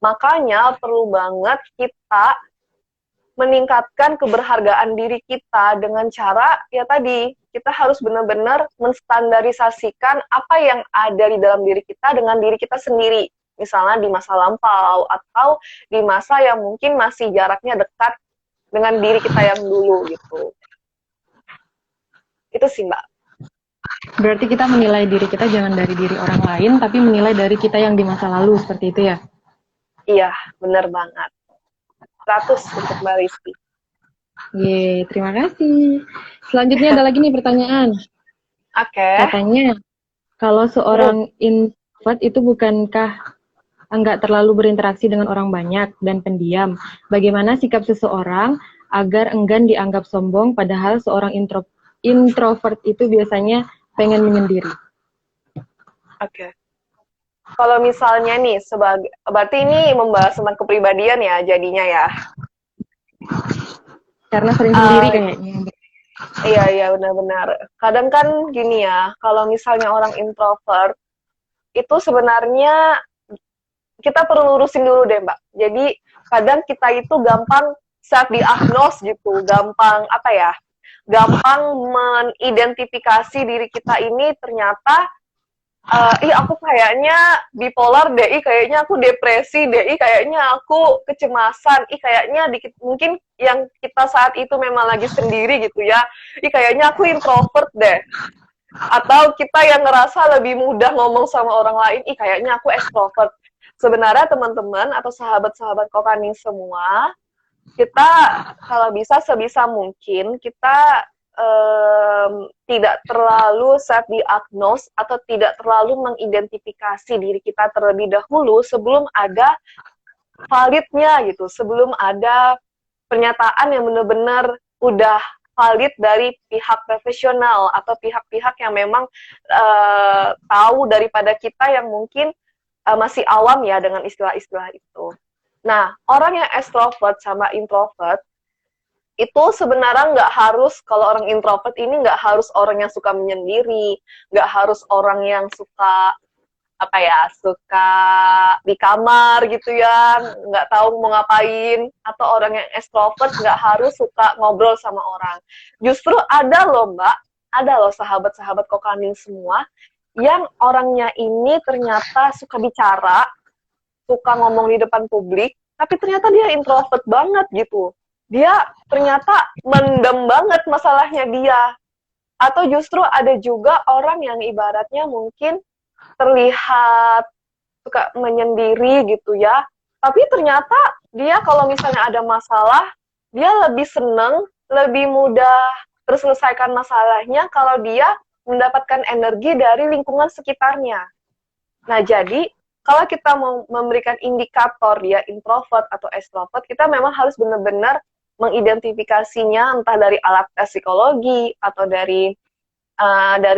S2: Makanya perlu banget kita meningkatkan keberhargaan diri kita dengan cara, ya tadi, kita harus benar-benar menstandarisasikan apa yang ada di dalam diri kita dengan diri kita sendiri. Misalnya di masa lampau, atau di masa yang mungkin masih jaraknya dekat dengan diri kita yang dulu, gitu. Itu sih, Mbak.
S3: Berarti kita menilai diri kita jangan dari diri orang lain, tapi menilai dari kita yang di masa lalu, seperti itu ya?
S2: Iya, benar banget. 100 untuk Mbak Rizky.
S3: Yeay, terima kasih. Selanjutnya ada lagi nih pertanyaan.
S2: Oke.
S3: Katanya, kalau seorang introvert itu bukankah enggak terlalu berinteraksi dengan orang banyak dan pendiam? Bagaimana sikap seseorang agar enggan dianggap sombong padahal seorang introvert itu biasanya pengen menyendiri?
S2: Oke. Kalau misalnya nih, berarti ini membahas tentang kepribadian ya jadinya ya?
S3: Karena sering sendiri kayaknya.
S2: Iya, benar-benar. Kadang kan gini ya, kalau misalnya orang introvert, itu sebenarnya kita perlu lurusin dulu deh, Mbak. Jadi, kadang kita itu gampang self-diagnose gitu, gampang mengidentifikasi diri kita ini ternyata aku kayaknya bipolar deh, kayaknya aku depresi deh, kayaknya aku kecemasan, kayaknya mungkin yang kita saat itu memang lagi sendiri gitu ya, kayaknya aku introvert deh. Atau kita yang ngerasa lebih mudah ngomong sama orang lain, kayaknya aku extrovert. Sebenarnya teman-teman atau sahabat-sahabat Kokaning semua, kita kalau bisa sebisa mungkin kita tidak terlalu self-diagnose atau tidak terlalu mengidentifikasi diri kita terlebih dahulu sebelum ada validnya gitu, sebelum ada pernyataan yang benar-benar udah valid dari pihak profesional atau pihak-pihak yang memang tahu daripada kita yang mungkin masih awam ya dengan istilah-istilah itu. Nah, orang yang extrovert sama introvert itu sebenarnya nggak harus, kalau orang introvert ini nggak harus orang yang suka menyendiri, nggak harus orang yang suka suka di kamar gitu ya, nggak tahu mau ngapain, atau orang yang extrovert nggak harus suka ngobrol sama orang. Justru ada loh Mbak, ada loh sahabat-sahabat Kokaning semua yang orangnya ini ternyata suka bicara, suka ngomong di depan publik, tapi ternyata dia introvert banget gitu. Dia ternyata mendem banget masalahnya dia. Atau justru ada juga orang yang ibaratnya mungkin terlihat suka menyendiri gitu ya, tapi ternyata dia kalau misalnya ada masalah, dia lebih seneng, lebih mudah terselesaikan masalahnya kalau dia mendapatkan energi dari lingkungan sekitarnya. Nah, jadi kalau kita mau memberikan indikator dia introvert atau extrovert, kita memang harus benar-benar mengidentifikasinya entah dari alat tes psikologi atau dari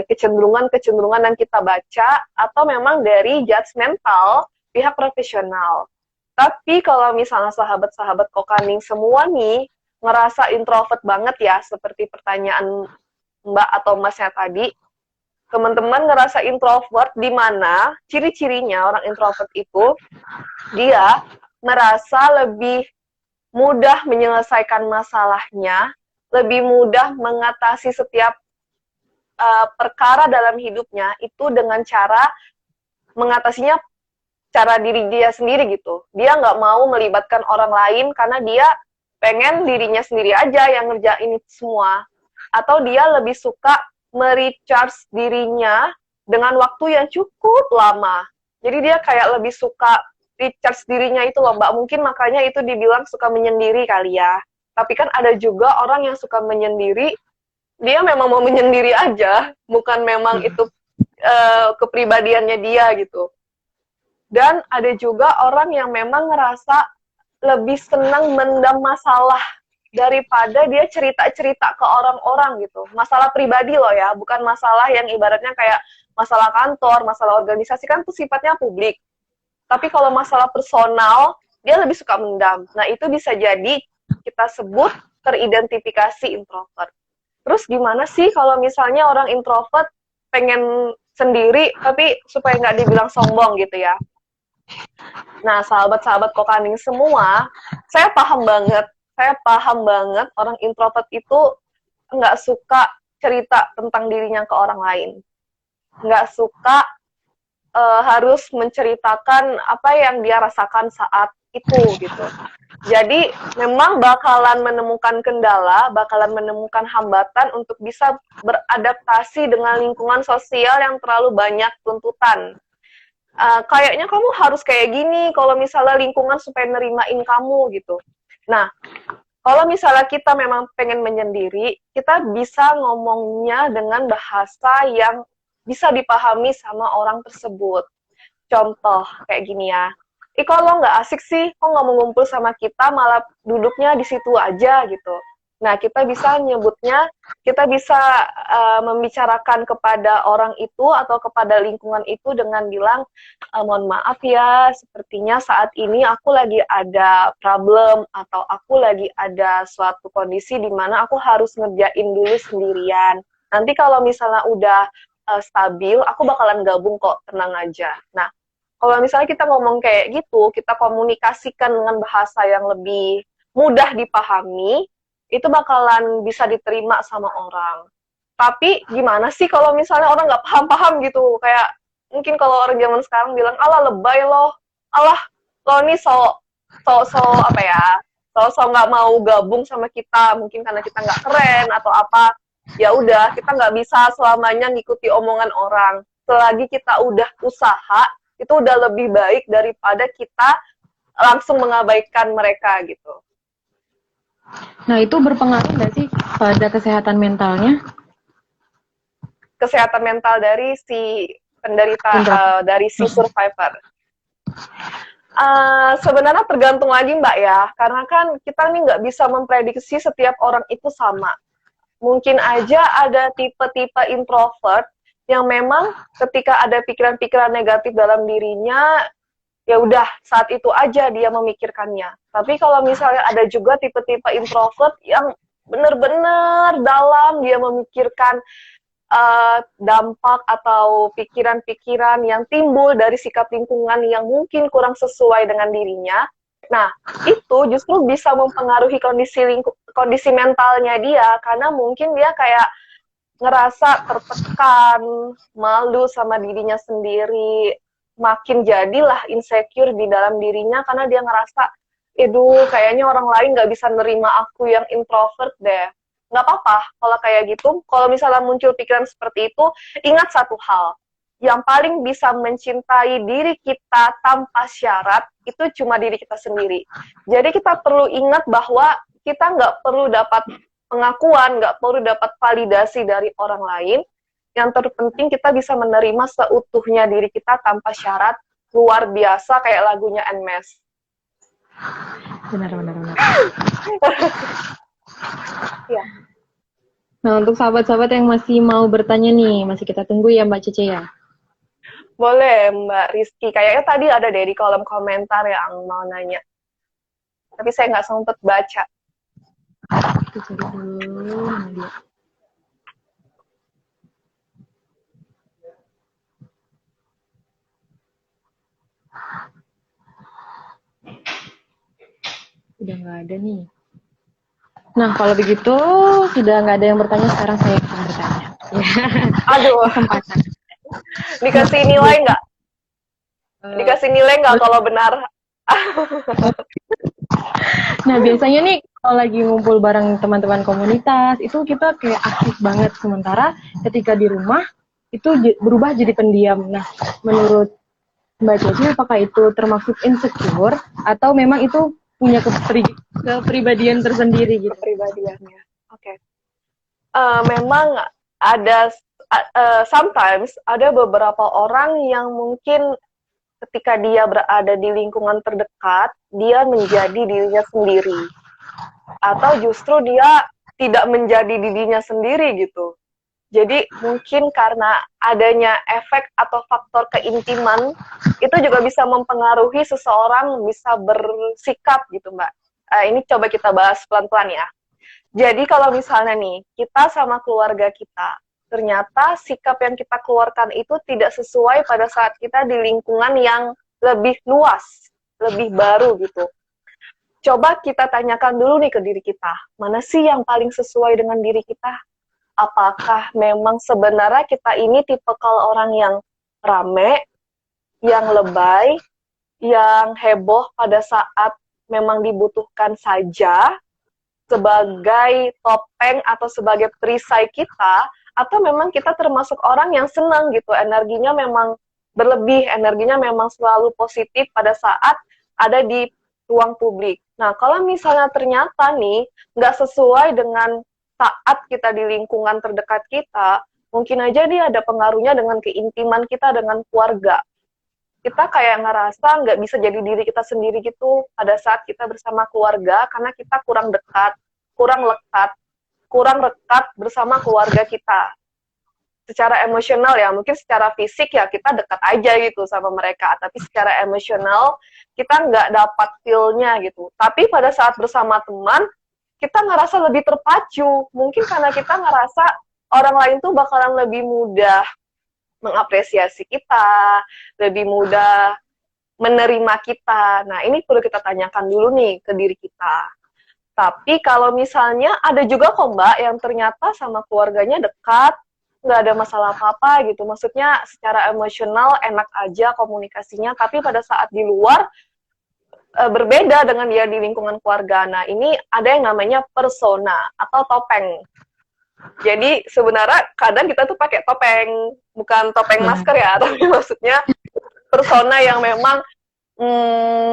S2: kecenderungan-kecenderungan yang kita baca atau memang dari judgmental pihak profesional. Tapi kalau misalnya sahabat-sahabat Kokaning semua nih ngerasa introvert banget ya, seperti pertanyaan Mbak atau Masnya tadi, teman-teman ngerasa introvert di mana ciri-cirinya orang introvert itu dia merasa lebih mudah menyelesaikan masalahnya, lebih mudah mengatasi setiap perkara dalam hidupnya itu dengan cara mengatasinya cara diri dia sendiri gitu. Dia nggak mau melibatkan orang lain karena dia pengen dirinya sendiri aja yang ngerjain itu semua. Atau dia lebih suka merecharge dirinya dengan waktu yang cukup lama. Jadi dia kayak lebih suka recharge dirinya itu loh, Mbak. Mungkin makanya itu dibilang suka menyendiri kali ya. Tapi kan ada juga orang yang suka menyendiri, dia memang mau menyendiri aja, bukan memang itu kepribadiannya dia gitu. Dan ada juga orang yang memang ngerasa lebih senang mendam masalah daripada dia cerita-cerita ke orang-orang gitu. Masalah pribadi loh ya, bukan masalah yang ibaratnya kayak masalah kantor, masalah organisasi kan tuh sifatnya publik. Tapi kalau masalah personal, dia lebih suka mendam. Nah, itu bisa jadi kita sebut teridentifikasi introvert. Terus gimana sih kalau misalnya orang introvert pengen sendiri, tapi supaya nggak dibilang sombong gitu ya? Nah, sahabat-sahabat Kokaning semua, saya paham banget orang introvert itu nggak suka cerita tentang dirinya ke orang lain. Nggak suka harus menceritakan apa yang dia rasakan saat itu gitu. Jadi memang bakalan menemukan kendala, bakalan menemukan hambatan untuk bisa beradaptasi dengan lingkungan sosial yang terlalu banyak tuntutan. Kayaknya kamu harus kayak gini kalau misalnya lingkungan supaya nerimain kamu gitu. Nah, kalau misalnya kita memang pengen menyendiri, kita bisa ngomongnya dengan bahasa yang bisa dipahami sama orang tersebut. Contoh kayak gini ya, kok lo nggak asik sih, kok nggak mau ngumpul sama kita, malah duduknya di situ aja gitu. Nah, kita bisa nyebutnya, kita bisa membicarakan kepada orang itu atau kepada lingkungan itu dengan bilang, mohon maaf ya, sepertinya saat ini aku lagi ada problem atau aku lagi ada suatu kondisi di mana aku harus ngerjain dulu sendirian. Nanti kalau misalnya udah stabil, aku bakalan gabung kok, tenang aja. Nah, kalau misalnya kita ngomong kayak gitu, kita komunikasikan dengan bahasa yang lebih mudah dipahami, itu bakalan bisa diterima sama orang. Tapi gimana sih kalau misalnya orang nggak paham-paham gitu, kayak mungkin kalau orang zaman sekarang bilang, alah lebay loh, alah lo nih so apa ya, so nggak mau gabung sama kita, mungkin karena kita nggak keren atau apa. Ya udah, kita nggak bisa selamanya ngikuti omongan orang. Selagi kita udah usaha, itu udah lebih baik daripada kita langsung mengabaikan mereka gitu.
S3: Nah, itu berpengaruh nggak sih pada kesehatan mentalnya?
S2: Kesehatan mental dari si penderita, dari si survivor. Sebenarnya tergantung lagi Mbak ya, karena kan kita nih nggak bisa memprediksi setiap orang itu sama. Mungkin aja ada tipe-tipe introvert yang memang ketika ada pikiran-pikiran negatif dalam dirinya, ya udah saat itu aja dia memikirkannya. Tapi kalau misalnya ada juga tipe-tipe introvert yang benar-benar dalam dia memikirkan dampak atau pikiran-pikiran yang timbul dari sikap lingkungan yang mungkin kurang sesuai dengan dirinya. Nah, itu justru bisa mempengaruhi kondisi mentalnya dia, karena mungkin dia kayak ngerasa tertekan, malu sama dirinya sendiri, makin jadilah insecure di dalam dirinya karena dia ngerasa, aduh kayaknya orang lain nggak bisa nerima aku yang introvert deh. Nggak apa-apa kalau kayak gitu, kalau misalnya muncul pikiran seperti itu, ingat satu hal, yang paling bisa mencintai diri kita tanpa syarat, itu cuma diri kita sendiri. Jadi kita perlu ingat bahwa kita nggak perlu dapat pengakuan, nggak perlu dapat validasi dari orang lain. Yang terpenting kita bisa menerima seutuhnya diri kita tanpa syarat, luar biasa kayak lagunya Nmes.
S3: Benar, benar, benar.
S2: Iya.
S3: Nah, untuk sahabat-sahabat yang masih mau bertanya nih, masih kita tunggu ya Mbak Cece ya.
S2: Boleh Mbak Rizky. Kayaknya tadi ada deh di kolom komentar yang mau nanya. Tapi saya nggak sempet baca.
S3: Kita cari dulu mana dia. Udah nggak ada nih. Nah, kalau begitu sudah nggak ada yang bertanya, sekarang saya akan bertanya.
S2: Aduh,
S3: Kesempatan.
S2: dikasih nilai nggak? Dikasih nilai nggak kalau benar?
S3: Nah, biasanya nih kalau lagi ngumpul bareng teman-teman komunitas, itu kita kayak aktif banget. Sementara ketika di rumah, itu berubah jadi pendiam. Nah, menurut Mbak Ceci, apakah itu termasuk insecure atau memang itu punya kepribadian tersendiri gitu?
S2: Kepribadiannya. Oke. Memang ada sometimes ada beberapa orang yang mungkin ketika dia berada di lingkungan terdekat, dia menjadi dirinya sendiri. Atau justru dia tidak menjadi dirinya sendiri gitu. Jadi mungkin karena adanya efek atau faktor keintiman, itu juga bisa mempengaruhi seseorang bisa bersikap gitu Mbak. Ini coba kita bahas pelan-pelan ya. Jadi kalau misalnya nih, kita sama keluarga kita, ternyata sikap yang kita keluarkan itu tidak sesuai pada saat kita di lingkungan yang lebih luas, lebih baru gitu. Coba kita tanyakan dulu nih ke diri kita, mana sih yang paling sesuai dengan diri kita? Apakah memang sebenarnya kita ini tipikal orang yang rame, yang lebay, yang heboh pada saat memang dibutuhkan saja, sebagai topeng atau sebagai perisai kita, atau memang kita termasuk orang yang senang gitu, energinya memang berlebih, energinya memang selalu positif pada saat ada di ruang publik. Nah, kalau misalnya ternyata nih nggak sesuai dengan saat kita di lingkungan terdekat kita, mungkin aja dia ada pengaruhnya dengan keintiman kita dengan keluarga. Kita kayak ngerasa nggak bisa jadi diri kita sendiri gitu pada saat kita bersama keluarga karena kita kurang dekat, kurang rekat bersama keluarga kita. Secara emosional ya, mungkin secara fisik ya kita dekat aja gitu sama mereka, tapi secara emosional kita nggak dapat feel-nya gitu. Tapi pada saat bersama teman, kita ngerasa lebih terpacu. Mungkin karena kita ngerasa orang lain tuh bakalan lebih mudah mengapresiasi kita, lebih mudah menerima kita. Nah, ini perlu kita tanyakan dulu nih ke diri kita. Tapi kalau misalnya ada juga kok Mbak yang ternyata sama keluarganya dekat, nggak ada masalah apa-apa gitu. Maksudnya secara emosional enak aja komunikasinya, tapi pada saat di luar berbeda dengan dia di lingkungan keluarga. Nah, ini ada yang namanya persona atau topeng. Jadi sebenarnya kadang kita tuh pakai topeng, bukan topeng masker ya, tapi maksudnya persona yang memang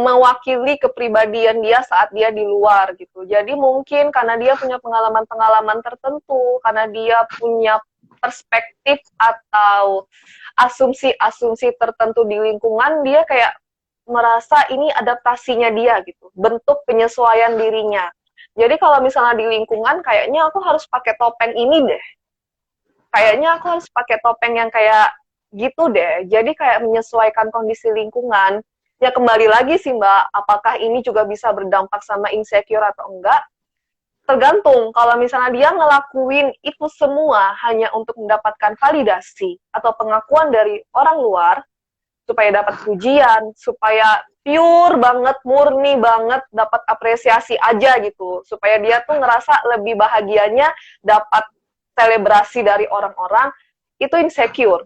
S2: mewakili kepribadian dia saat dia di luar gitu. Jadi mungkin karena dia punya pengalaman-pengalaman tertentu, karena dia punya perspektif atau asumsi-asumsi tertentu di lingkungan, dia kayak merasa ini adaptasinya dia gitu, bentuk penyesuaian dirinya. Jadi kalau misalnya di lingkungan, kayaknya aku harus pakai topeng ini deh. Kayaknya aku harus pakai topeng yang kayak gitu deh. Jadi kayak menyesuaikan kondisi lingkungan. Ya kembali lagi sih Mbak, apakah ini juga bisa berdampak sama insecure atau enggak? Tergantung, kalau misalnya dia ngelakuin itu semua hanya untuk mendapatkan validasi atau pengakuan dari orang luar, supaya dapat pujian, supaya pure banget, murni banget, dapat apresiasi aja gitu. Supaya dia tuh ngerasa lebih bahagianya dapat selebrasi dari orang-orang, itu insecure.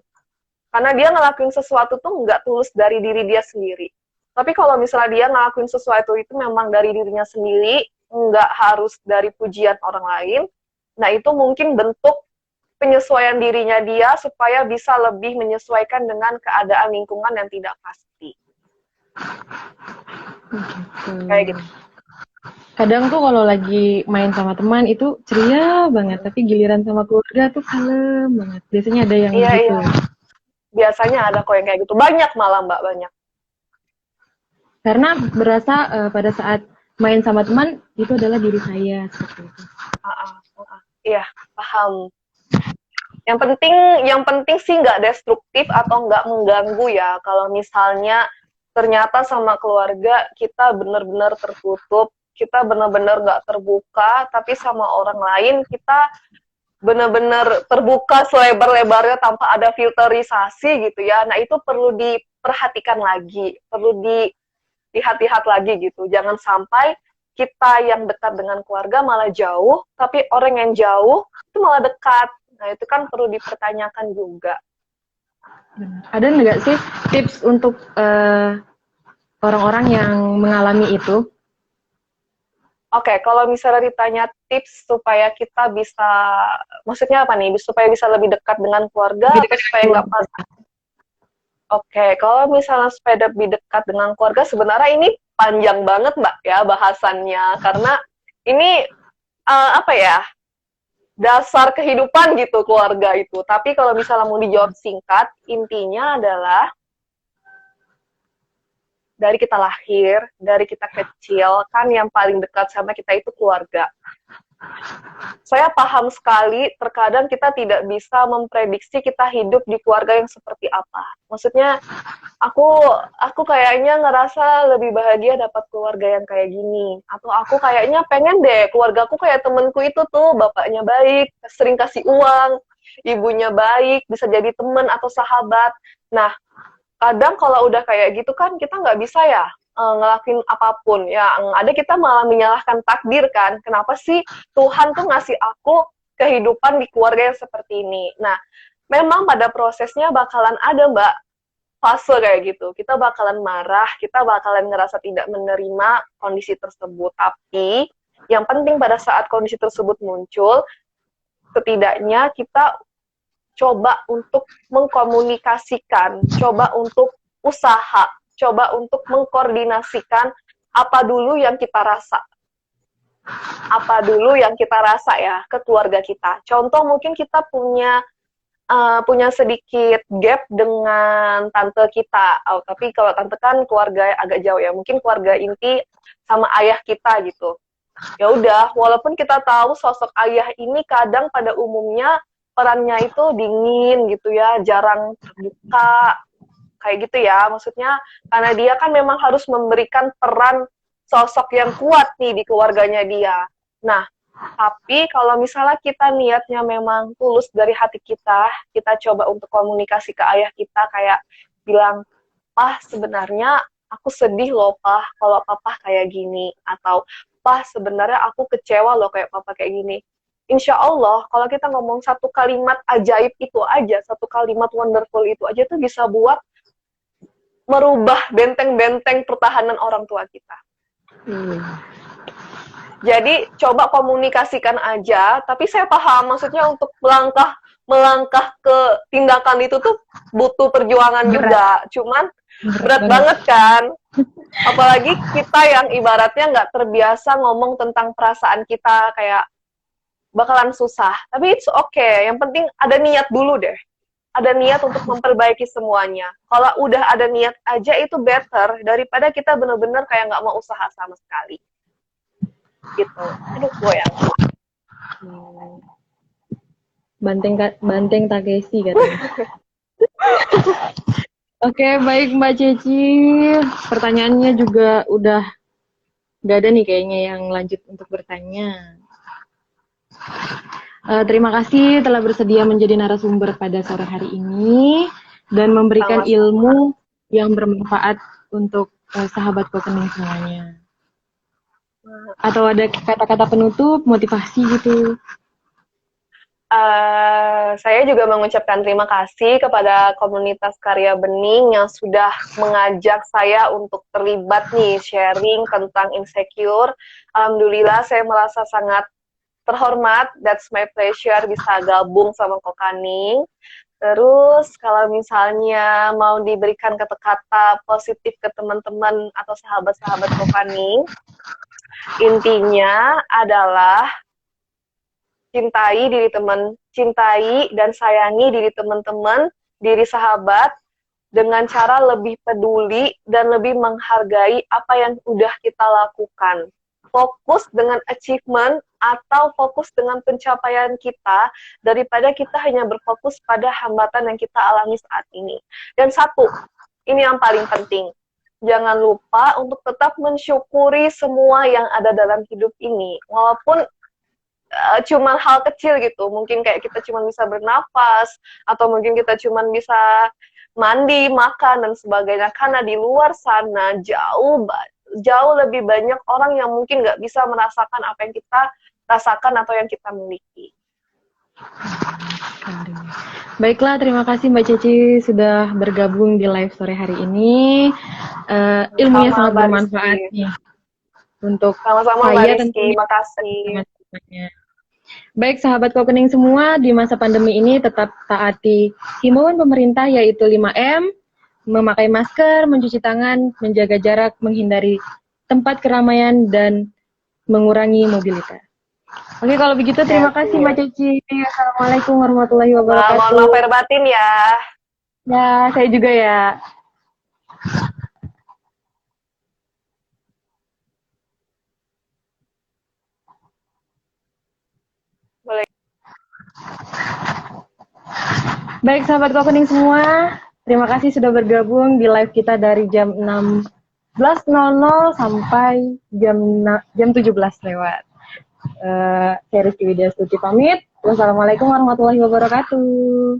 S2: Karena dia ngelakuin sesuatu tuh nggak tulus dari diri dia sendiri. Tapi kalau misalnya dia ngelakuin sesuatu itu memang dari dirinya sendiri, nggak harus dari pujian orang lain, nah itu mungkin bentuk penyesuaian dirinya dia supaya bisa lebih menyesuaikan dengan keadaan lingkungan yang tidak pasti. Kayak gitu.
S3: Kadang tuh kalau lagi main sama teman itu ceria banget, tapi giliran sama keluarga tuh kalem banget. Biasanya ada yang
S2: Iya,
S3: gitu.
S2: iya. Biasanya ada kok yang kayak gitu. Banyak malah Mbak, banyak.
S3: Karena berasa pada saat main sama teman itu adalah diri saya seperti itu.
S2: Iya, paham. Yang penting sih nggak destruktif atau nggak mengganggu ya. Kalau misalnya ternyata sama keluarga kita benar-benar tertutup, kita benar-benar nggak terbuka, tapi sama orang lain kita benar-benar terbuka selebar-lebarnya tanpa ada filterisasi gitu ya. Nah itu perlu diperhatikan lagi, perlu dilihat-lihat lagi gitu. Jangan sampai kita yang dekat dengan keluarga malah jauh, tapi orang yang jauh itu malah dekat. Nah, itu kan perlu dipertanyakan juga.
S3: Ada nggak sih tips untuk orang-orang yang mengalami itu?
S2: Oke, kalau misalnya ditanya tips supaya kita bisa, maksudnya apa nih? Supaya bisa lebih dekat dengan keluarga, atau supaya nggak pas? Oke, kalau misalnya supaya lebih dekat dengan keluarga, sebenarnya ini panjang banget, Mbak, ya, bahasannya. Karena ini, apa ya, dasar kehidupan gitu keluarga itu. Tapi kalau misalnya mau dijawab singkat, intinya adalah dari kita lahir, dari kita kecil, kan yang paling dekat sama kita itu keluarga. Saya paham sekali, terkadang kita tidak bisa memprediksi kita hidup di keluarga yang seperti apa. Maksudnya, aku kayaknya ngerasa lebih bahagia dapat keluarga yang kayak gini. Atau aku kayaknya pengen deh keluargaku kayak temenku itu tuh, bapaknya baik, sering kasih uang, ibunya baik, bisa jadi teman atau sahabat. Nah, kadang kalau udah kayak gitu kan kita nggak bisa ya ngelakuin apapun. Yang ada kita malah menyalahkan takdir kan. Kenapa sih Tuhan tuh ngasih aku kehidupan di keluarga yang seperti ini. Nah, memang pada prosesnya bakalan ada Mbak fase kayak gitu. Kita bakalan marah, kita bakalan ngerasa tidak menerima kondisi tersebut. Tapi yang penting pada saat kondisi tersebut muncul, setidaknya kita coba untuk mengkomunikasikan, coba untuk usaha, coba untuk mengkoordinasikan apa dulu yang kita rasa. Apa dulu yang kita rasa ya ke keluarga kita. Contoh mungkin kita punya sedikit gap dengan tante kita. Oh, tapi kalau tante kan keluarga agak jauh ya. Mungkin keluarga inti sama ayah kita gitu. Ya udah, walaupun kita tahu sosok ayah ini kadang pada umumnya perannya itu dingin gitu ya, jarang terbuka, kayak gitu ya. Maksudnya karena dia kan memang harus memberikan peran sosok yang kuat nih di keluarganya dia. Nah, tapi kalau misalnya kita niatnya memang tulus dari hati kita coba untuk komunikasi ke ayah kita kayak bilang, "Pah, sebenarnya aku sedih loh, Pah, kalau papa kayak gini." Atau, "Pah, sebenarnya aku kecewa loh kayak papa kayak gini." Insya Allah, kalau kita ngomong satu kalimat ajaib itu aja, satu kalimat wonderful itu aja tuh bisa buat merubah benteng-benteng pertahanan orang tua kita. Jadi coba komunikasikan aja, tapi saya paham maksudnya untuk melangkah ke tindakan itu tuh butuh perjuangan juga. Cuman berat banget kan. Apalagi kita yang ibaratnya nggak terbiasa ngomong tentang perasaan kita, kayak bakalan susah. Tapi it's okay. Yang penting ada niat dulu deh. Ada niat untuk memperbaiki semuanya. Kalau udah ada niat aja itu better daripada kita bener-bener kayak nggak mau usaha sama sekali. Gitu. Aduh, goyang.
S3: Banteng Takeshi katanya. Oke, baik Mbak Ceci. Pertanyaannya juga udah nggak ada nih kayaknya yang lanjut untuk bertanya. Terima kasih telah bersedia menjadi narasumber pada sore hari ini dan memberikan ilmu yang bermanfaat untuk sahabat Kokening semuanya. Atau ada kata-kata penutup, motivasi gitu?
S2: Saya juga mengucapkan terima kasih kepada komunitas Karya Bening yang sudah mengajak saya untuk terlibat nih sharing tentang insecure. Alhamdulillah saya merasa sangat terhormat, that's my pleasure bisa gabung sama Kokaning. Terus kalau misalnya mau diberikan kata-kata positif ke teman-teman atau sahabat-sahabat Kokaning, intinya adalah cintai dan sayangi diri teman-teman, diri sahabat, dengan cara lebih peduli dan lebih menghargai apa yang udah kita lakukan. Fokus dengan achievement atau fokus dengan pencapaian kita daripada kita hanya berfokus pada hambatan yang kita alami saat ini. Dan satu, ini yang paling penting. Jangan lupa untuk tetap mensyukuri semua yang ada dalam hidup ini. Walaupun cuma hal kecil gitu, mungkin kayak kita cuma bisa bernafas, atau mungkin kita cuma bisa mandi, makan, dan sebagainya. Karena di luar sana jauh lebih banyak orang yang mungkin nggak bisa merasakan apa yang kita rasakan atau yang kita miliki.
S3: Baiklah, terima kasih Mbak Ceci sudah bergabung di live sore hari ini. Ilmunya sangat bermanfaat nih untuk
S2: sama-sama
S3: saya
S2: Mbak Rizky, makasih.
S3: Baik sahabat Kokening semua, di masa pandemi ini tetap taati himbauan pemerintah yaitu 5M, memakai masker, mencuci tangan, menjaga jarak, menghindari tempat keramaian, dan mengurangi mobilitas. Oke, kalau begitu terima kasih Mbak Ceci. Assalamualaikum warahmatullahi wabarakatuh.
S2: Mohon maaf lahir batin ya.
S3: Ya, saya juga ya.
S2: Boleh.
S3: Baik sahabat Kokening semua, terima kasih sudah bergabung di live kita dari jam 16.00 sampai jam 17 lewat. Saya Rizky Widya Stuti pamit. Wassalamualaikum warahmatullahi wabarakatuh.